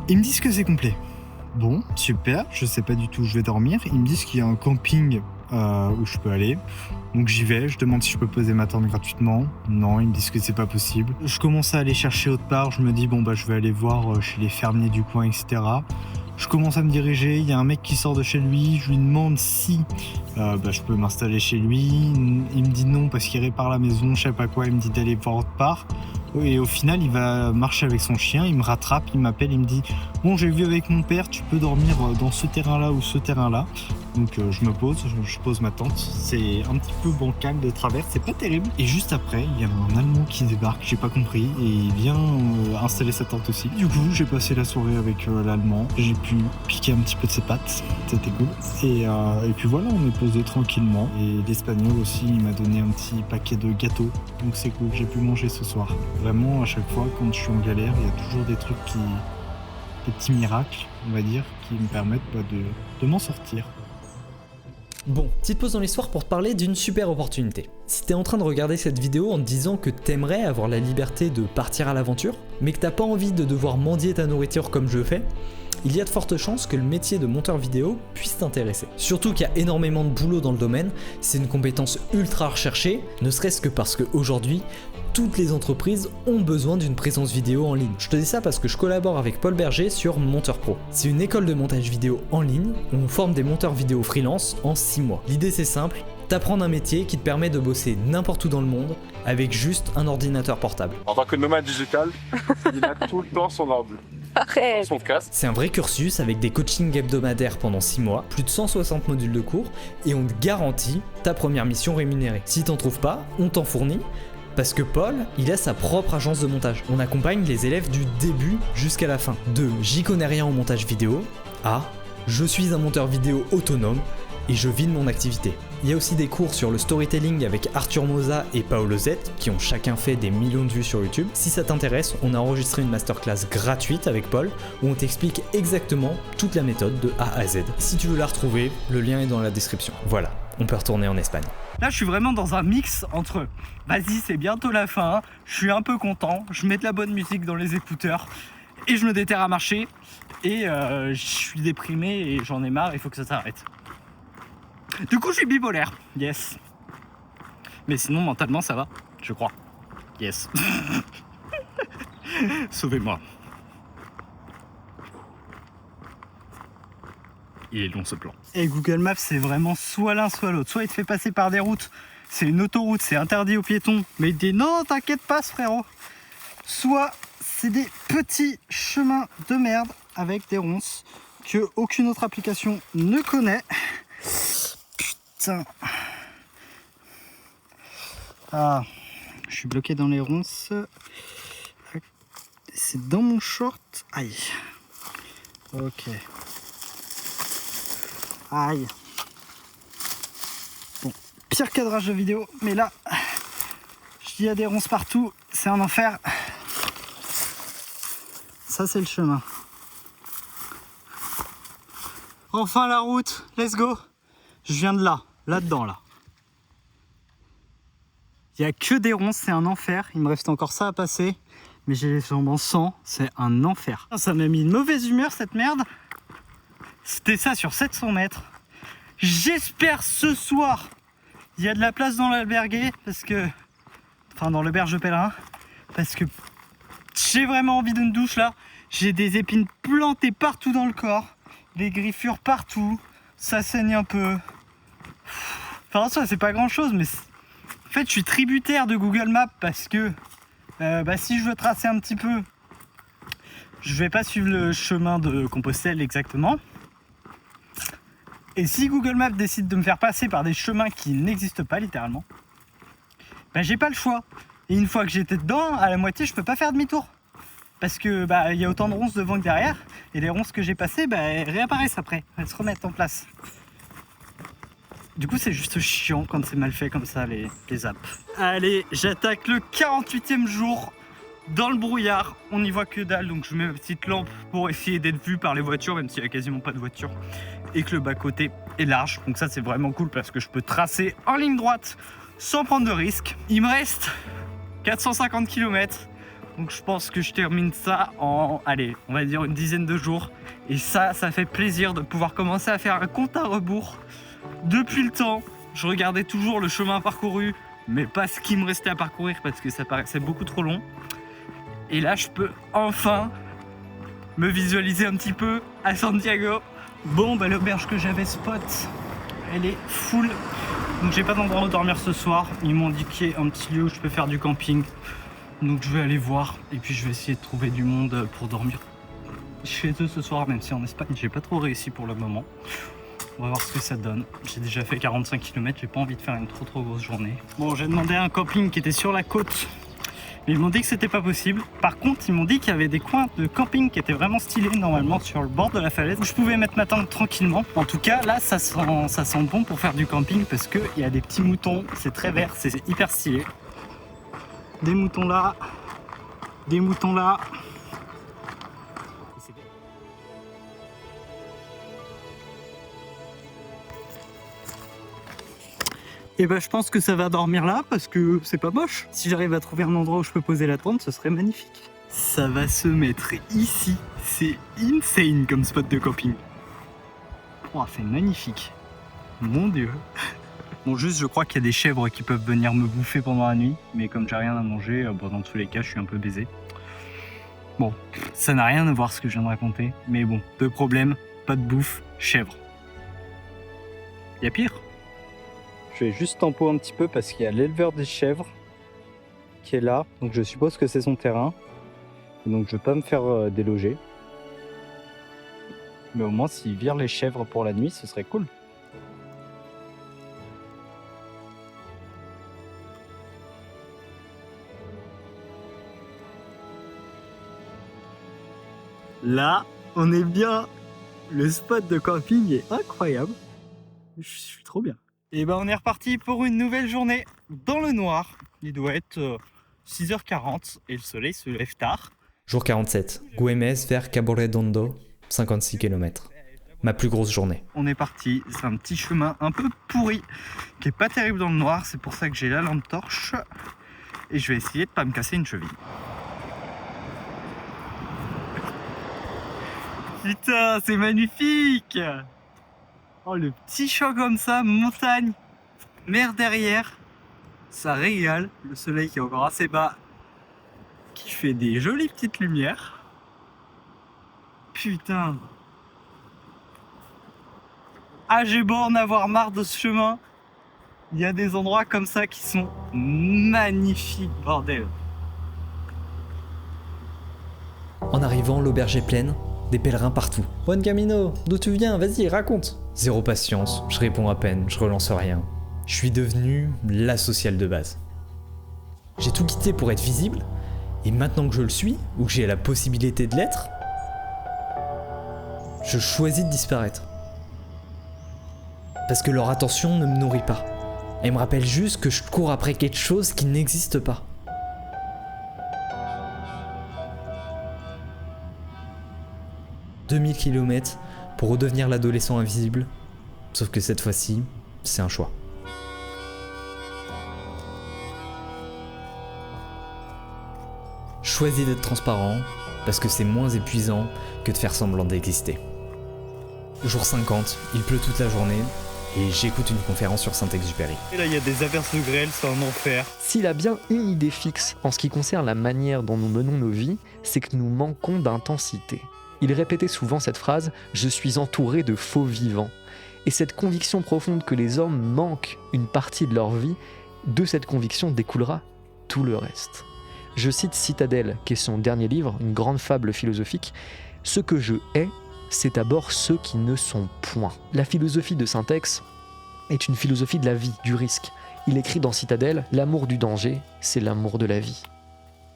Ils me disent que c'est complet. Bon, super, je sais pas du tout où je vais dormir. Ils me disent qu'il y a un camping où je peux aller. Donc j'y vais, je demande si je peux poser ma tente gratuitement. Non, ils me disent que c'est pas possible. Je commence à aller chercher autre part, je me dis bon bah je vais aller voir chez les fermiers du coin, etc. Je commence à me diriger, il y a un mec qui sort de chez lui, je lui demande si je peux m'installer chez lui. Il me dit non parce qu'il répare la maison, je sais pas quoi, il me dit d'aller voir autre part. Et au final, il va marcher avec son chien, il me rattrape, il m'appelle, il me dit « Bon, j'ai vu avec mon père, tu peux dormir dans ce terrain-là ou ce terrain-là. » Donc je me pose, je pose ma tente. C'est un petit peu bancal de travers, c'est pas terrible. Et juste après, il y a un Allemand qui débarque, j'ai pas compris, et il vient installer sa tente aussi. Du coup, j'ai passé la soirée avec l'Allemand, j'ai pu piquer un petit peu de ses pattes, c'était cool. Et puis voilà, on est posé tranquillement. Et l'Espagnol aussi, il m'a donné un petit paquet de gâteaux, donc c'est cool, j'ai pu manger ce soir. Vraiment, à chaque fois, quand je suis en galère, il y a toujours des trucs des petits miracles, on va dire, qui me permettent de m'en sortir. Bon, petite pause dans l'histoire pour te parler d'une super opportunité. Si t'es en train de regarder cette vidéo en te disant que t'aimerais avoir la liberté de partir à l'aventure, mais que t'as pas envie de devoir mendier ta nourriture comme je fais, il y a de fortes chances que le métier de monteur vidéo puisse t'intéresser. Surtout qu'il y a énormément de boulot dans le domaine, c'est une compétence ultra recherchée, ne serait-ce que parce qu'aujourd'hui, toutes les entreprises ont besoin d'une présence vidéo en ligne. Je te dis ça parce que je collabore avec Paul Berger sur Monteur Pro. C'est une école de montage vidéo en ligne où on forme des monteurs vidéo freelance en 6 mois. L'idée c'est simple, t'apprendre un métier qui te permet de bosser n'importe où dans le monde avec juste un ordinateur portable. En tant que nomade digital, il a tout le temps son ordi. Arrête. Son casque. C'est un vrai cursus avec des coachings hebdomadaires pendant 6 mois, plus de 160 modules de cours et on te garantit ta première mission rémunérée. Si t'en trouves pas, on t'en fournit. Parce que Paul, il a sa propre agence de montage. On accompagne les élèves du début jusqu'à la fin. De j'y connais rien au montage vidéo à je suis un monteur vidéo autonome et je vis de mon activité. Il y a aussi des cours sur le storytelling avec Arthur Moza et Paolo Z qui ont chacun fait des millions de vues sur YouTube. Si ça t'intéresse, on a enregistré une masterclass gratuite avec Paul où on t'explique exactement toute la méthode de A à Z. Si tu veux la retrouver, le lien est dans la description. Voilà, on peut retourner en Espagne. Là, je suis vraiment dans un mix entre vas-y, c'est bientôt la fin, je suis un peu content, je mets de la bonne musique dans les écouteurs et je me déterre à marcher et je suis déprimé et j'en ai marre, il faut que ça s'arrête. Du coup, je suis bipolaire, yes. Mais sinon, mentalement, ça va, je crois. Yes. Sauvez-moi. Il est long ce plan. Et Google Maps, c'est vraiment soit l'un, soit l'autre. Soit il te fait passer par des routes, c'est une autoroute, c'est interdit aux piétons, mais il te dit non, t'inquiète pas, frérot. Soit c'est des petits chemins de merde avec des ronces que aucune autre application ne connaît. Putain. Ah, je suis bloqué dans les ronces. C'est dans mon short. Aïe. Ok. Aïe. Bon, pire cadrage de vidéo, mais là, qu'il y a des ronces partout, c'est un enfer. Ça, c'est le chemin. Enfin la route, let's go. Je viens de là-dedans là. Il y a que des ronces, c'est un enfer. Il me reste encore ça à passer, mais j'ai les jambes en sang, c'est un enfer. Ça m'a mis une mauvaise humeur cette merde. C'était ça sur 700 mètres. J'espère ce soir il y a de la place dans l'alberguer parce que, enfin dans l'auberge de pèlerin, parce que j'ai vraiment envie d'une douche là. J'ai des épines plantées partout dans le corps, des griffures partout, ça saigne un peu. Enfin ça c'est pas grand chose, mais en fait je suis tributaire de Google Maps parce que si je veux tracer un petit peu, je vais pas suivre le chemin de Compostelle exactement. Et si Google Maps décide de me faire passer par des chemins qui n'existent pas littéralement, j'ai pas le choix. Et une fois que j'étais dedans, à la moitié, je peux pas faire demi-tour. Parce que y a autant de ronces devant que derrière. Et les ronces que j'ai passées, elles réapparaissent après. Elles se remettent en place. Du coup, c'est juste chiant quand c'est mal fait comme ça, les apps. Allez, j'attaque le 48e jour dans le brouillard. On n'y voit que dalle, donc je mets ma petite lampe pour essayer d'être vu par les voitures, même s'il n'y a quasiment pas de voitures. Et que le bas-côté est large. Donc ça, c'est vraiment cool parce que je peux tracer en ligne droite sans prendre de risque. Il me reste 450 km. Donc je pense que je termine ça en, allez, on va dire une dizaine de jours. Et ça fait plaisir de pouvoir commencer à faire un compte à rebours. Depuis le temps, je regardais toujours le chemin parcouru, mais pas ce qui me restait à parcourir parce que ça paraissait beaucoup trop long. Et là, je peux enfin me visualiser un petit peu à Santiago. Bon, l'auberge que j'avais spot, elle est full. Donc j'ai pas d'endroit où dormir ce soir. Ils m'ont indiqué un petit lieu où je peux faire du camping. Donc je vais aller voir et puis je vais essayer de trouver du monde pour dormir chez eux ce soir, même si en Espagne j'ai pas trop réussi pour le moment. On va voir ce que ça donne. J'ai déjà fait 45 km, j'ai pas envie de faire une trop grosse journée. Bon, j'ai demandé à un camping qui était sur la côte, mais ils m'ont dit que c'était pas possible. Par contre, ils m'ont dit qu'il y avait des coins de camping qui étaient vraiment stylés normalement sur le bord de la falaise où je pouvais mettre ma tente tranquillement. En tout cas, là, ça sent bon pour faire du camping parce qu'il y a des petits moutons, c'est très vert, c'est hyper stylé. Des moutons là, des moutons là. Et je pense que ça va dormir là parce que c'est pas moche. Si j'arrive à trouver un endroit où je peux poser la tente, ce serait magnifique. Ça va se mettre ici. C'est insane comme spot de camping. Oh, c'est magnifique. Mon Dieu. Bon, juste, je crois qu'il y a des chèvres qui peuvent venir me bouffer pendant la nuit. Mais comme j'ai rien à manger, dans tous les cas, je suis un peu baisé. Bon, ça n'a rien à voir ce que je viens de raconter. Mais bon, deux problèmes. Pas de bouffe, chèvre. Y a pire. Je vais juste tempo un petit peu parce qu'il y a l'éleveur des chèvres qui est là. Donc je suppose que c'est son terrain. Et donc je vais pas me faire déloger. Mais au moins s'il vire les chèvres pour la nuit, ce serait cool. Là, on est bien. Le spot de camping est incroyable. Je suis trop bien. Et on est reparti pour une nouvelle journée dans le noir. Il doit être 6h40 et le soleil se lève tard. Jour 47, Güemes vers Cabo Redondo, 56 km. Ma plus grosse journée. On est parti, c'est un petit chemin un peu pourri, qui est pas terrible dans le noir, c'est pour ça que j'ai la lampe torche. Et je vais essayer de pas me casser une cheville. Putain, c'est magnifique! Oh, le petit champ comme ça, montagne, mer derrière, ça régale. Le soleil qui est encore assez bas, qui fait des jolies petites lumières. Putain. Ah, j'ai beau en avoir marre de ce chemin. Il y a des endroits comme ça qui sont magnifiques, bordel. En arrivant, l'auberge est pleine, des pèlerins partout. Juan Camino, d'où tu viens? Vas-y, raconte. Zéro patience, je réponds à peine, je relance rien. Je suis devenu la sociale de base. J'ai tout quitté pour être visible, et maintenant que je le suis, ou que j'ai la possibilité de l'être, je choisis de disparaître. Parce que leur attention ne me nourrit pas. Elle me rappelle juste que je cours après quelque chose qui n'existe pas. 2000 km pour redevenir l'adolescent invisible. Sauf que cette fois-ci, c'est un choix. Choisis d'être transparent parce que c'est moins épuisant que de faire semblant d'exister. Jour 50, il pleut toute la journée et j'écoute une conférence sur Saint-Exupéry. Et là, il y a des averses de grêle, c'est un enfer. S'il a bien une idée fixe en ce qui concerne la manière dont nous menons nos vies, c'est que nous manquons d'intensité. Il répétait souvent cette phrase « Je suis entouré de faux vivants ». Et cette conviction profonde que les hommes manquent une partie de leur vie, de cette conviction découlera tout le reste. Je cite Citadelle, qui est son dernier livre, une grande fable philosophique. « Ce que je hais, c'est d'abord ceux qui ne sont point ». La philosophie de Saint-Ex est une philosophie de la vie, du risque. Il écrit dans Citadelle « L'amour du danger, c'est l'amour de la vie ».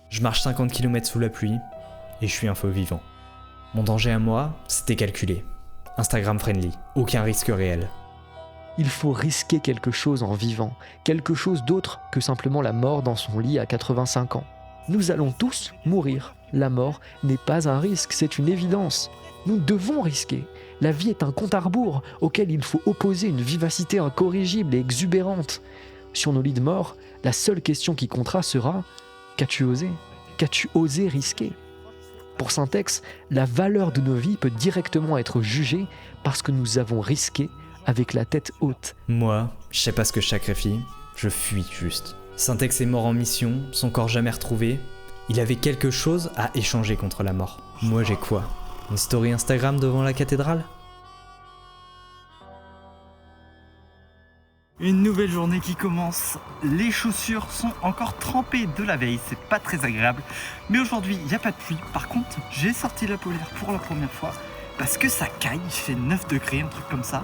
Je marche 50 km sous la pluie et je suis un faux vivant. Mon danger à moi, c'était calculé. Instagram friendly, aucun risque réel. Il faut risquer quelque chose en vivant, quelque chose d'autre que simplement la mort dans son lit à 85 ans. Nous allons tous mourir. La mort n'est pas un risque, c'est une évidence. Nous devons risquer. La vie est un compte à rebours auquel il faut opposer une vivacité incorrigible et exubérante. Sur nos lits de mort, la seule question qui comptera sera « Qu'as-tu osé ? Qu'as-tu osé risquer ?» Pour Saint-Ex, la valeur de nos vies peut directement être jugée parce que nous avons risqué avec la tête haute. Moi, je sais pas ce que je sacrifie, je fuis juste. Saint-Ex est mort en mission, son corps jamais retrouvé. Il avait quelque chose à échanger contre la mort. Moi j'ai quoi ? Une story Instagram devant la cathédrale ? Une nouvelle journée qui commence. Les chaussures sont encore trempées de la veille, c'est pas très agréable. Mais aujourd'hui, il n'y a pas de pluie. Par contre, j'ai sorti la polaire pour la première fois parce que ça caille, il fait 9 degrés, un truc comme ça.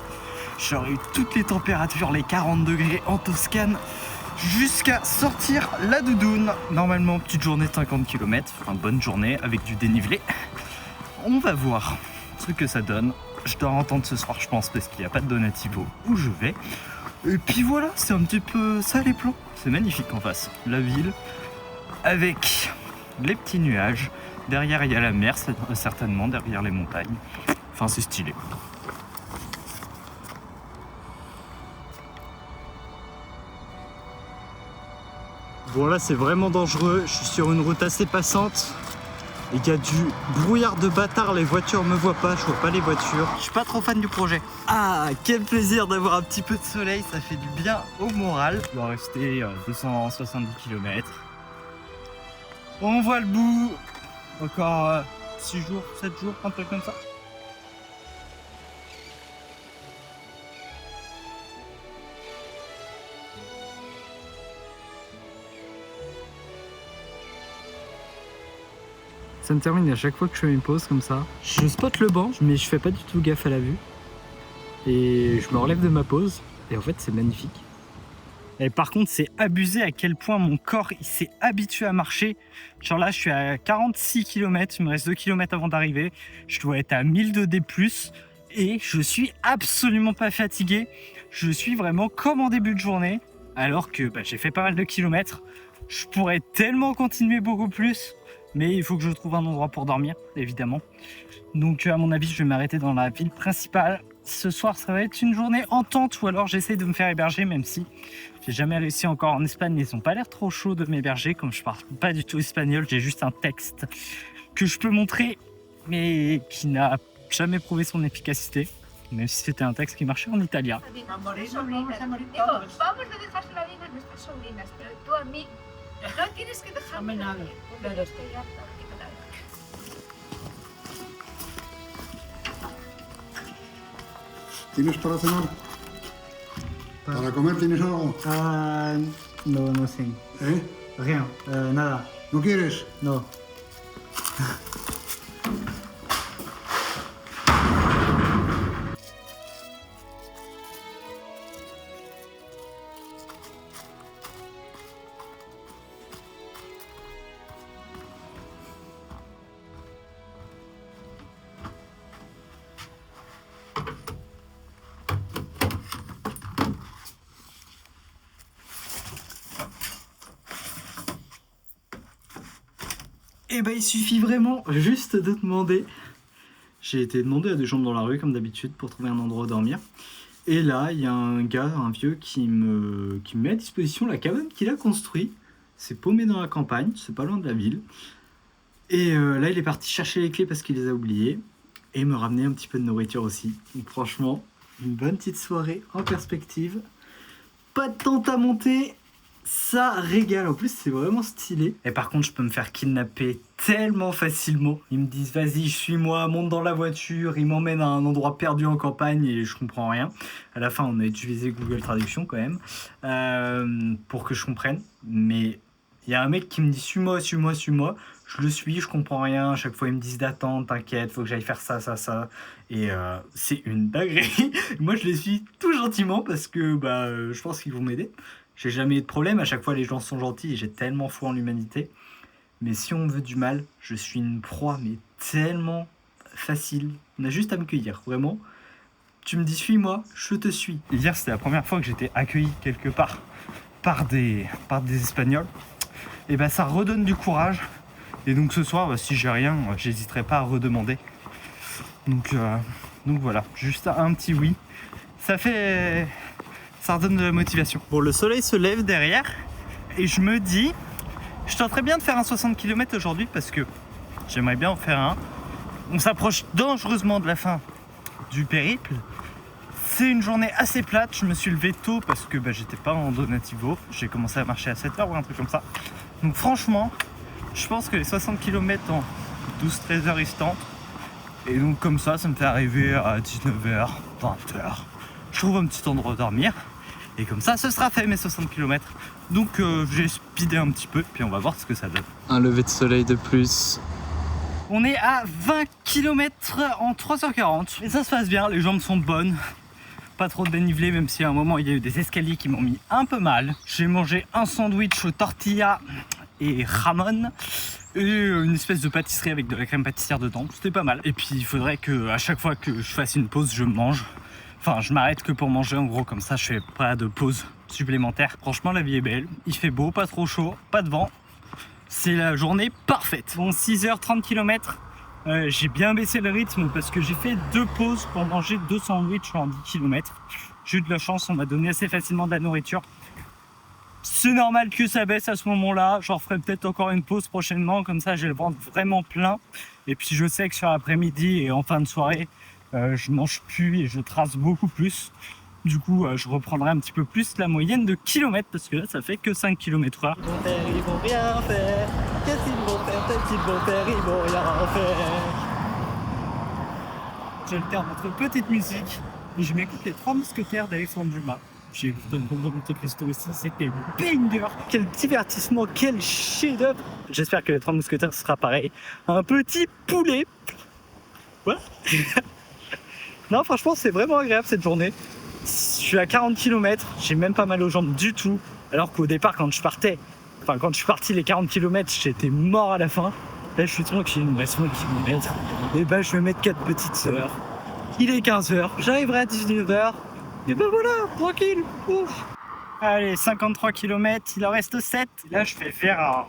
J'aurais eu toutes les températures, les 40 degrés en Toscane, jusqu'à sortir la doudoune. Normalement, petite journée de 50 km, enfin bonne journée avec du dénivelé. On va voir ce que ça donne. Je dois entendre ce soir, je pense, parce qu'il n'y a pas de Donativo où je vais. Et puis voilà, c'est un petit peu ça les plans. C'est magnifique en face. La ville, avec les petits nuages. Derrière, il y a la mer, certainement, derrière les montagnes. Enfin, c'est stylé. Bon, là, c'est vraiment dangereux. Je suis sur une route assez passante. Et il y a du brouillard de bâtard, les voitures me voient pas, je vois pas les voitures. Je suis pas trop fan du projet. Ah, quel plaisir d'avoir un petit peu de soleil, ça fait du bien au moral. Il doit rester 270 km. On voit le bout. Encore 6 jours, 7 jours, un truc comme ça. Ça me termine à chaque fois que je fais une pause comme ça. Je spotte le banc, mais je fais pas du tout gaffe à la vue. Et je me relève de ma pause. Et en fait, c'est magnifique. Et par contre, c'est abusé à quel point mon corps il s'est habitué à marcher. Genre là, je suis à 46 km, il me reste 2 km avant d'arriver. Je dois être à 1002 D+. Et je suis absolument pas fatigué. Je suis vraiment comme en début de journée. Alors que j'ai fait pas mal de kilomètres. Je pourrais tellement continuer beaucoup plus. Mais il faut que je trouve un endroit pour dormir, évidemment. Donc à mon avis, je vais m'arrêter dans la ville principale. Ce soir, ça va être une journée en tente ou alors j'essaye de me faire héberger, même si j'ai jamais réussi encore en Espagne. Ils n'ont pas l'air trop chauds de m'héberger. Comme je parle pas du tout espagnol, j'ai juste un texte que je peux montrer, mais qui n'a jamais prouvé son efficacité. Même si c'était un texte qui marchait en italien. Vamos a dejársela bien a nuestras sobrinas, pero tú a mí no tienes que dejarme nada. Pero estoy harta de que me la dejes. ¿Tienes para cenar? ¿Para comer tienes algo? No, no sé. ¿Eh? Rien, nada. ¿No quieres? No. Et il suffit vraiment juste de demander. J'ai été demander à des gens dans la rue, comme d'habitude, pour trouver un endroit où dormir. Et là, il y a un gars, un vieux, qui me met à disposition la cabane qu'il a construite. C'est paumé dans la campagne, c'est pas loin de la ville. Et là, il est parti chercher les clés parce qu'il les a oubliées. Et me ramener un petit peu de nourriture aussi. Donc franchement, une bonne petite soirée en perspective. Pas de tente à monter, ça régale. En plus, c'est vraiment stylé. Et par contre, je peux me faire kidnapper tellement facilement. Ils me disent, vas-y, suis-moi, monte dans la voiture. Ils m'emmènent à un endroit perdu en campagne et je comprends rien. À la fin, on a utilisé Google Traduction quand même pour que je comprenne. Mais il y a un mec qui me dit, suis-moi, suis-moi, suis-moi. Je le suis, je comprends rien. À chaque fois, ils me disent d'attendre, t'inquiète, faut que j'aille faire ça, ça, ça. Et c'est une dinguerie. Moi, je les suis tout gentiment parce que je pense qu'ils vont m'aider. J'ai jamais eu de problème. À chaque fois, les gens sont gentils et j'ai tellement foi en l'humanité. Mais si on me veut du mal, je suis une proie, mais tellement facile. On a juste à me cueillir, vraiment. Tu me dis, suis-moi, je te suis. Hier, c'était la première fois que j'étais accueilli quelque part par des Espagnols. Et ça redonne du courage. Et donc ce soir, si j'ai rien, j'hésiterai pas à redemander. Donc voilà, juste un petit oui. Ça redonne de la motivation. Bon, le soleil se lève derrière et je me dis, je tenterais bien de faire un 60 km aujourd'hui parce que j'aimerais bien en faire un. On s'approche dangereusement de la fin du périple. C'est une journée assez plate, je me suis levé tôt parce que j'étais pas en donativo. J'ai commencé à marcher à 7h ou un truc comme ça. Donc franchement, je pense que les 60 km en 12-13 heures ils se tentent. Et donc comme ça me fait arriver à 19h, 20h. Je trouve un petit endroit à dormir. Et comme ça, ce sera fait mes 60 km. Donc j'ai speedé un petit peu, puis on va voir ce que ça donne. Un lever de soleil de plus. On est à 20 km en 3h40. Et ça se passe bien, les jambes sont bonnes. Pas trop de dénivelé, même si à un moment il y a eu des escaliers qui m'ont mis un peu mal. J'ai mangé un sandwich aux tortillas et ramon et une espèce de pâtisserie avec de la crème pâtissière dedans. C'était pas mal. Et puis il faudrait que à chaque fois que je fasse une pause, je mange. Enfin, je m'arrête que pour manger en gros, comme ça je fais pas de pause supplémentaire. Franchement, la vie est belle. Il fait beau, pas trop chaud, pas de vent. C'est la journée parfaite. Bon, 6h30 km. J'ai bien baissé le rythme parce que j'ai fait 2 pauses pour manger 2 sandwichs en 10 km. J'ai eu de la chance, on m'a donné assez facilement de la nourriture. C'est normal que ça baisse à ce moment-là. J'en ferai peut-être encore une pause prochainement, comme ça j'ai le ventre vraiment plein. Et puis je sais que sur l'après-midi et en fin de soirée, je mange plus et je trace beaucoup plus. Du coup, je reprendrai un petit peu plus la moyenne de kilomètres parce que là, ça fait que 5 km/h. Ils vont rien faire. Qu'est-ce qu'ils vont faire? Qu'est-ce qu'ils vont faire? Ils vont rien faire. J'alterne entre petite musique et je m'écoute les 3 mousquetaires d'Alexandre Dumas. J'ai écouté le Monte Cristo aussi, c'était banger. Quel divertissement, quel chef-d'œuvre. J'espère que les 3 mousquetaires sera pareil. Un petit poulet. Voilà. Non, franchement, c'est vraiment agréable cette journée. Je suis à 40 km, j'ai même pas mal aux jambes du tout. Alors qu'au départ, quand je suis parti les 40 km, j'étais mort à la fin. Là, je suis tranquille, il me reste 20 km. Et je vais mettre 4 petites sœurs. Il est 15h, j'arriverai à 19h. Et voilà, tranquille. Ouf. Allez, 53 km, il en reste 7. Là, je vais faire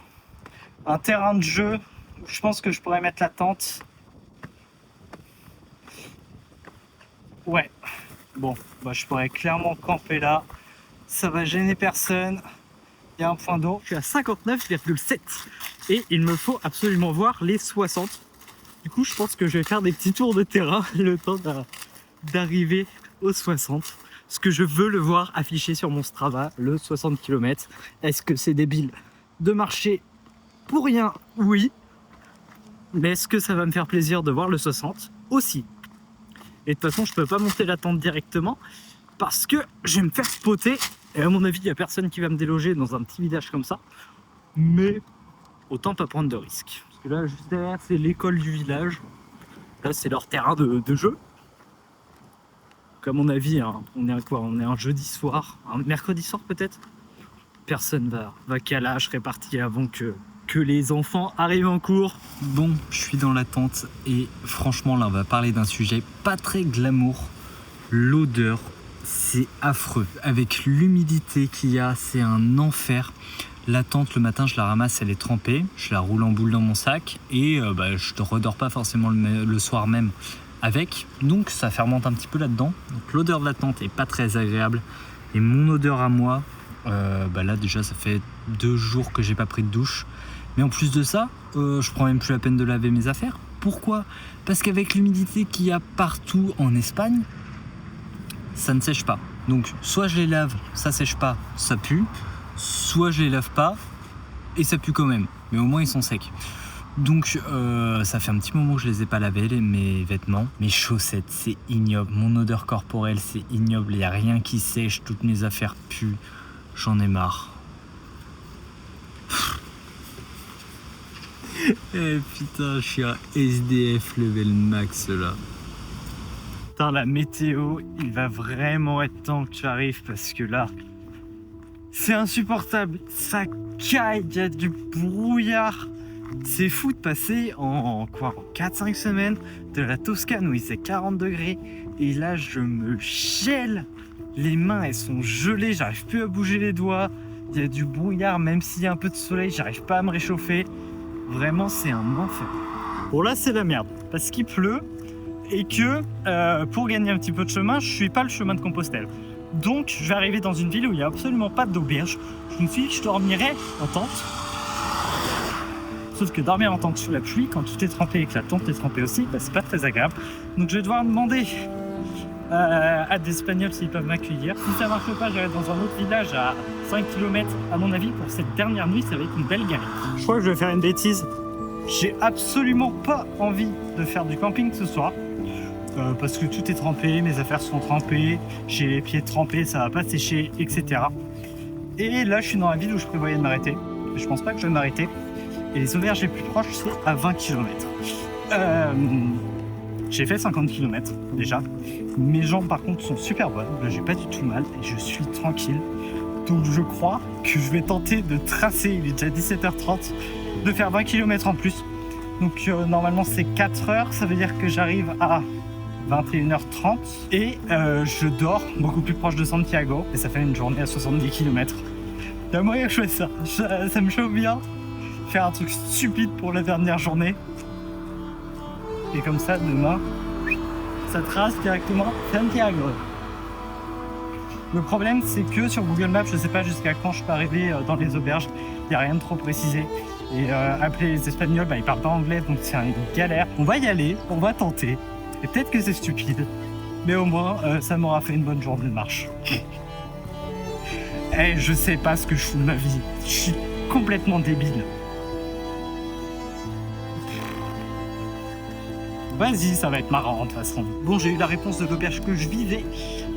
un terrain de jeu où je pense que je pourrais mettre la tente. Ouais. Bon, je pourrais clairement camper là. Ça va gêner personne. Il y a un point d'eau. Je suis à 59,7 et il me faut absolument voir les 60. Du coup, je pense que je vais faire des petits tours de terrain le temps d'arriver aux 60. Parce que je veux le voir affiché sur mon Strava, le 60 km. Est-ce que c'est débile de marcher pour rien? Oui. Mais est-ce que ça va me faire plaisir de voir le 60? Aussi. Et de toute façon, je peux pas monter la tente directement parce que je vais me faire spotter. Et à mon avis, il n'y a personne qui va me déloger dans un petit village comme ça. Mais autant pas prendre de risques. Parce que là, juste derrière, c'est l'école du village. Là, c'est leur terrain de jeu. Donc à mon avis, on est à quoi? On est un jeudi soir, un mercredi soir peut-être. Personne va caler, je serai parti avant que les enfants arrivent en cours. Bon, je suis dans la tente et franchement là on va parler d'un sujet pas très glamour. L'odeur, c'est affreux. Avec l'humidité qu'il y a, c'est un enfer. La tente, le matin, je la ramasse, elle est trempée. Je la roule en boule dans mon sac et je ne redors pas forcément le soir même avec, donc ça fermente un petit peu là-dedans. Donc l'odeur de la tente est pas très agréable. Et mon odeur à moi, là déjà ça fait 2 jours que j'ai pas pris de douche. Mais en plus de ça, je prends même plus la peine de laver mes affaires. Pourquoi ? Parce qu'avec l'humidité qu'il y a partout en Espagne, ça ne sèche pas. Donc soit je les lave, ça sèche pas, ça pue. Soit je les lave pas et ça pue quand même. Mais au moins ils sont secs. Donc ça fait un petit moment que je les ai pas lavés, mes vêtements. Mes chaussettes, c'est ignoble. Mon odeur corporelle, c'est ignoble. Il n'y a rien qui sèche, toutes mes affaires puent. J'en ai marre. Eh putain, je suis un SDF level max là. Putain, la météo, il va vraiment être temps que tu arrives parce que là, c'est insupportable. Ça caille, il y a du brouillard. C'est fou de passer en 4-5 semaines de la Toscane où il fait 40 degrés et là je me gèle. Les mains elles sont gelées, j'arrive plus à bouger les doigts. Il y a du brouillard, même s'il y a un peu de soleil, j'arrive pas à me réchauffer. Vraiment c'est un enfer. Bon là c'est la merde parce qu'il pleut et que pour gagner un petit peu de chemin, je suis pas le chemin de Compostelle. Donc je vais arriver dans une ville où il n'y a absolument pas d'auberge. Je me suis dit que je dormirais en tente. Sauf que dormir en tente sous la pluie, quand tout est trempé et que la tente est trempée aussi, c'est pas très agréable. Donc je vais devoir demander à des Espagnols s'ils peuvent m'accueillir. Si ça marche pas, j'irai dans un autre village à 5 km. À mon avis, pour cette dernière nuit, ça va être une belle galère. Je crois que je vais faire une bêtise. J'ai absolument pas envie de faire du camping ce soir. Parce que tout est trempé, mes affaires sont trempées, j'ai les pieds trempés, ça va pas sécher, etc. Et là, je suis dans la ville où je prévoyais de m'arrêter. Je pense pas que je vais m'arrêter. Et les auberges les plus proches, c'est à 20 km. J'ai fait 50 km déjà. Mes jambes, par contre, sont super bonnes. Là, j'ai pas du tout mal et je suis tranquille. Donc, je crois que je vais tenter de tracer, il est déjà 17h30, de faire 20 km en plus. Donc, normalement, c'est 4 heures. Ça veut dire que j'arrive à 21h30 et je dors beaucoup plus proche de Santiago. Et ça fait une journée à 70 km. Il y a moyen que je fasse ça. Ça me chauffe bien. Faire un truc stupide pour la dernière journée et comme ça demain ça trace directement Santiago. Le problème c'est que sur Google Maps je sais pas jusqu'à quand je peux arriver dans les auberges, il n'y a rien de trop précisé et appeler les Espagnols ils parlent pas anglais donc c'est une galère. On va y aller, on va tenter et peut-être que c'est stupide mais au moins ça m'aura fait une bonne journée de marche. Et je sais pas ce que je fous de ma vie, je suis complètement débile. Vas-y, ça va être marrant de toute façon. Bon, j'ai eu la réponse de l'auberge que je visais.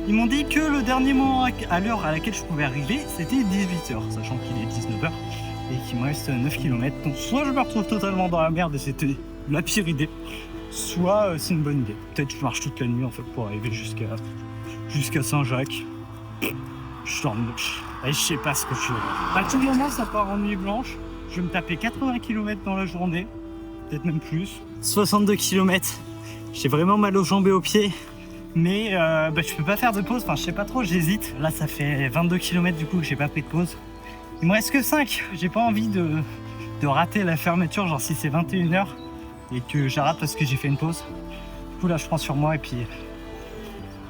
Ils m'ont dit que le dernier moment à l'heure à laquelle je pouvais arriver, c'était 18h, sachant qu'il est 19h et qu'il me reste 9 km. Donc soit je me retrouve totalement dans la merde et c'était la pire idée, soit c'est une bonne idée. Peut-être que je marche toute la nuit en fait pour arriver jusqu'à Saint-Jacques. Je sais pas ce que je fais. Tout le moment, ça part en nuit blanche. Je vais me taper 80 km dans la journée. Peut-être même plus. 62 km. J'ai vraiment mal aux jambes et aux pieds. Mais je peux pas faire de pause. Enfin, je sais pas trop, j'hésite. Là, ça fait 22 km du coup que j'ai pas pris de pause. Il me reste que 5. J'ai pas envie de rater la fermeture, genre si c'est 21h et que j'arrête parce que j'ai fait une pause. Du coup, là, je prends sur moi et puis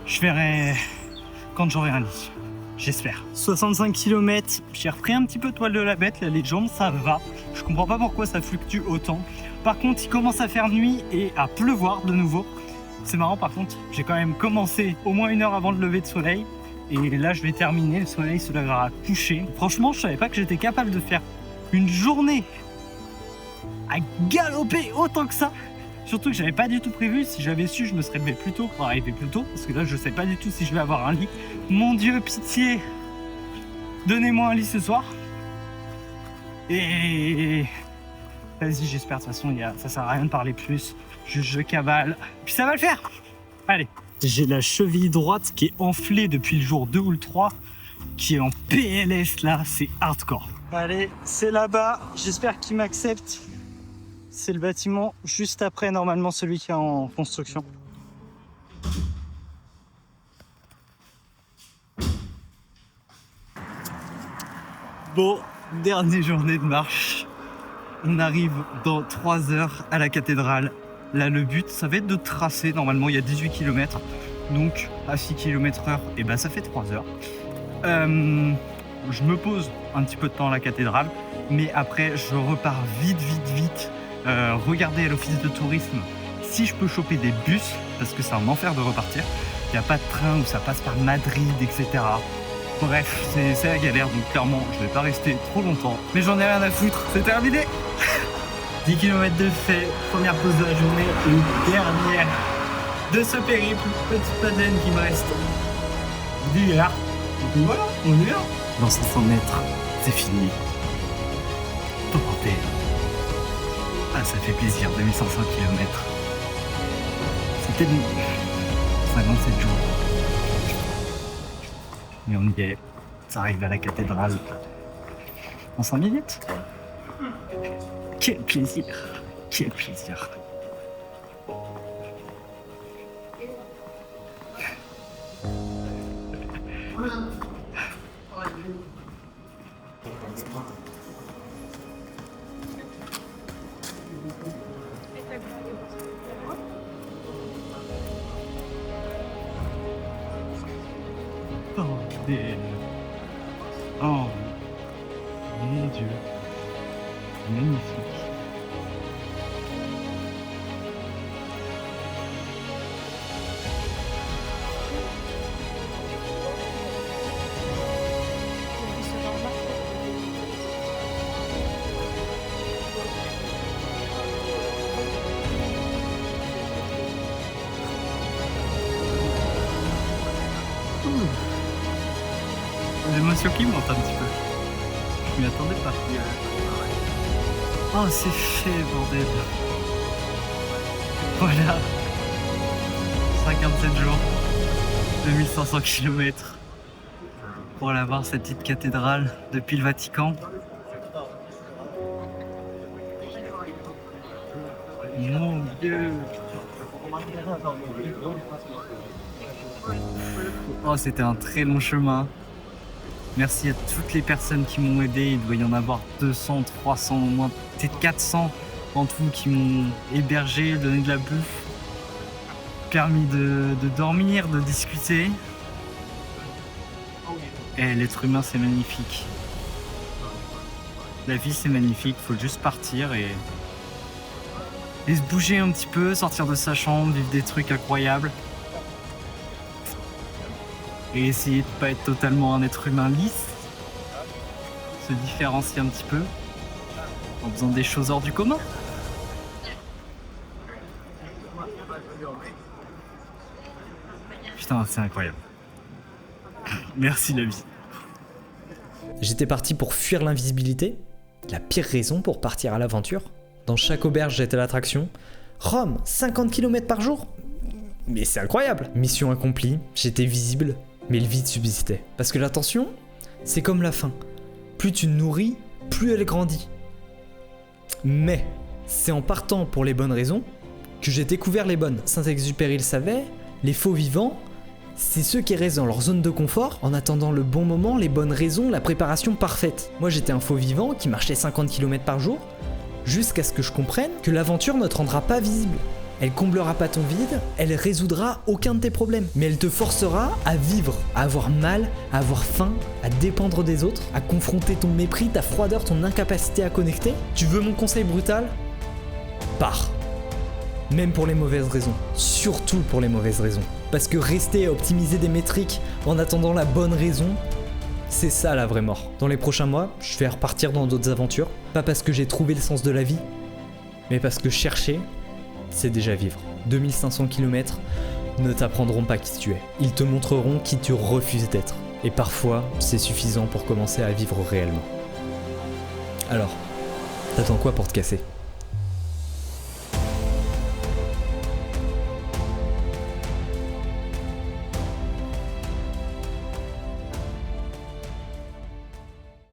je verrai quand j'aurai un lit. J'espère. 65 km, j'ai repris un petit peu de poil de la bête, là, les jambes ça va. Je comprends pas pourquoi ça fluctue autant. Par contre, il commence à faire nuit et à pleuvoir de nouveau. C'est marrant par contre, j'ai quand même commencé au moins 1 heure avant le lever de soleil. Et là je vais terminer, le soleil se lèvera coucher. Franchement, je savais pas que j'étais capable de faire une journée à galoper autant que ça. Surtout que j'avais pas du tout prévu, si j'avais su, je me serais levé plus tôt pour arriver plus tôt. Parce que là, je sais pas du tout si je vais avoir un lit. Mon Dieu, pitié, donnez-moi un lit ce soir. Et vas-y, j'espère, de toute façon, ça sert à rien de parler plus. Je cavale, puis ça va le faire. Allez, j'ai la cheville droite qui est enflée depuis le jour 2 ou le 3, qui est en PLS là, c'est hardcore. Allez, c'est là-bas, j'espère qu'il m'accepte. C'est le bâtiment juste après, normalement, celui qui est en construction. Bon, dernière journée de marche. On arrive dans 3 heures à la cathédrale. Là, le but, ça va être de tracer. Normalement, il y a 18 km. Donc, à 6 km/h, et ben, ça fait 3 heures. Je me pose un petit peu de temps à la cathédrale. Mais après, je repars vite. Regarder à l'office de tourisme si je peux choper des bus. Parce que c'est un enfer de repartir. Il n'y a pas de train où ça passe par Madrid, etc. Bref, c'est la galère. Donc, clairement, je vais pas rester trop longtemps. Mais j'en ai rien à foutre. C'est terminé. 10 km de fait, première pause de la journée et dernière de ce périple. Petite Madeleine qui me reste d'hier. Et voilà, on est là. Dans 500 mètres, c'est fini. Bordel. Ah, ça fait plaisir, 2500 km. C'était 57 jours. Mais on y est. Ça arrive à la cathédrale en 5 minutes. Quel plaisir, quel plaisir. Bordel. Oh, mon Dieu. Magnifique. L'émotion qui monte un petit peu. Je m'y attendais pas. Oh, c'est fait, bordel. Voilà. 57 jours. 2500 km. Pour aller voir cette petite cathédrale depuis le Vatican. Mon Dieu. Oh, c'était un très long chemin. Merci à toutes les personnes qui m'ont aidé. Il doit y en avoir 200, 300, au moins peut-être 400 en tout qui m'ont hébergé, donné de la bouffe, permis de dormir, de discuter. Et l'être humain, c'est magnifique. La vie, c'est magnifique. Faut juste partir et se bouger un petit peu, sortir de sa chambre, vivre des trucs incroyables. Et essayer de pas être totalement un être humain lisse, se différencier un petit peu en faisant des choses hors du commun. Putain, c'est incroyable. Merci la vie. J'étais parti pour fuir l'invisibilité, la pire raison pour partir à l'aventure. Dans chaque auberge, j'étais l'attraction. Rome, 50 km par jour? Mais c'est incroyable. Mission accomplie, j'étais visible. Mais le vide subsistait. Parce que l'attention, c'est comme la faim. Plus tu nourris, plus elle grandit. Mais c'est en partant pour les bonnes raisons que j'ai découvert les bonnes. Saint-Exupéry le savait, les faux vivants, c'est ceux qui restent dans leur zone de confort en attendant le bon moment, les bonnes raisons, la préparation parfaite. Moi j'étais un faux vivant qui marchait 50 km par jour jusqu'à ce que je comprenne que l'aventure ne te rendra pas visible. Elle comblera pas ton vide, elle résoudra aucun de tes problèmes, mais elle te forcera à vivre, à avoir mal, à avoir faim, à dépendre des autres, à confronter ton mépris, ta froideur, ton incapacité à connecter. Tu veux mon conseil brutal? Pars. Même pour les mauvaises raisons, surtout pour les mauvaises raisons. Parce que rester à optimiser des métriques en attendant la bonne raison, c'est ça la vraie mort. Dans les prochains mois, je vais repartir dans d'autres aventures, pas parce que j'ai trouvé le sens de la vie, mais parce que chercher, c'est déjà vivre. 2500 km ne t'apprendront pas qui tu es. Ils te montreront qui tu refuses d'être. Et parfois, c'est suffisant pour commencer à vivre réellement. Alors, t'attends quoi pour te casser ?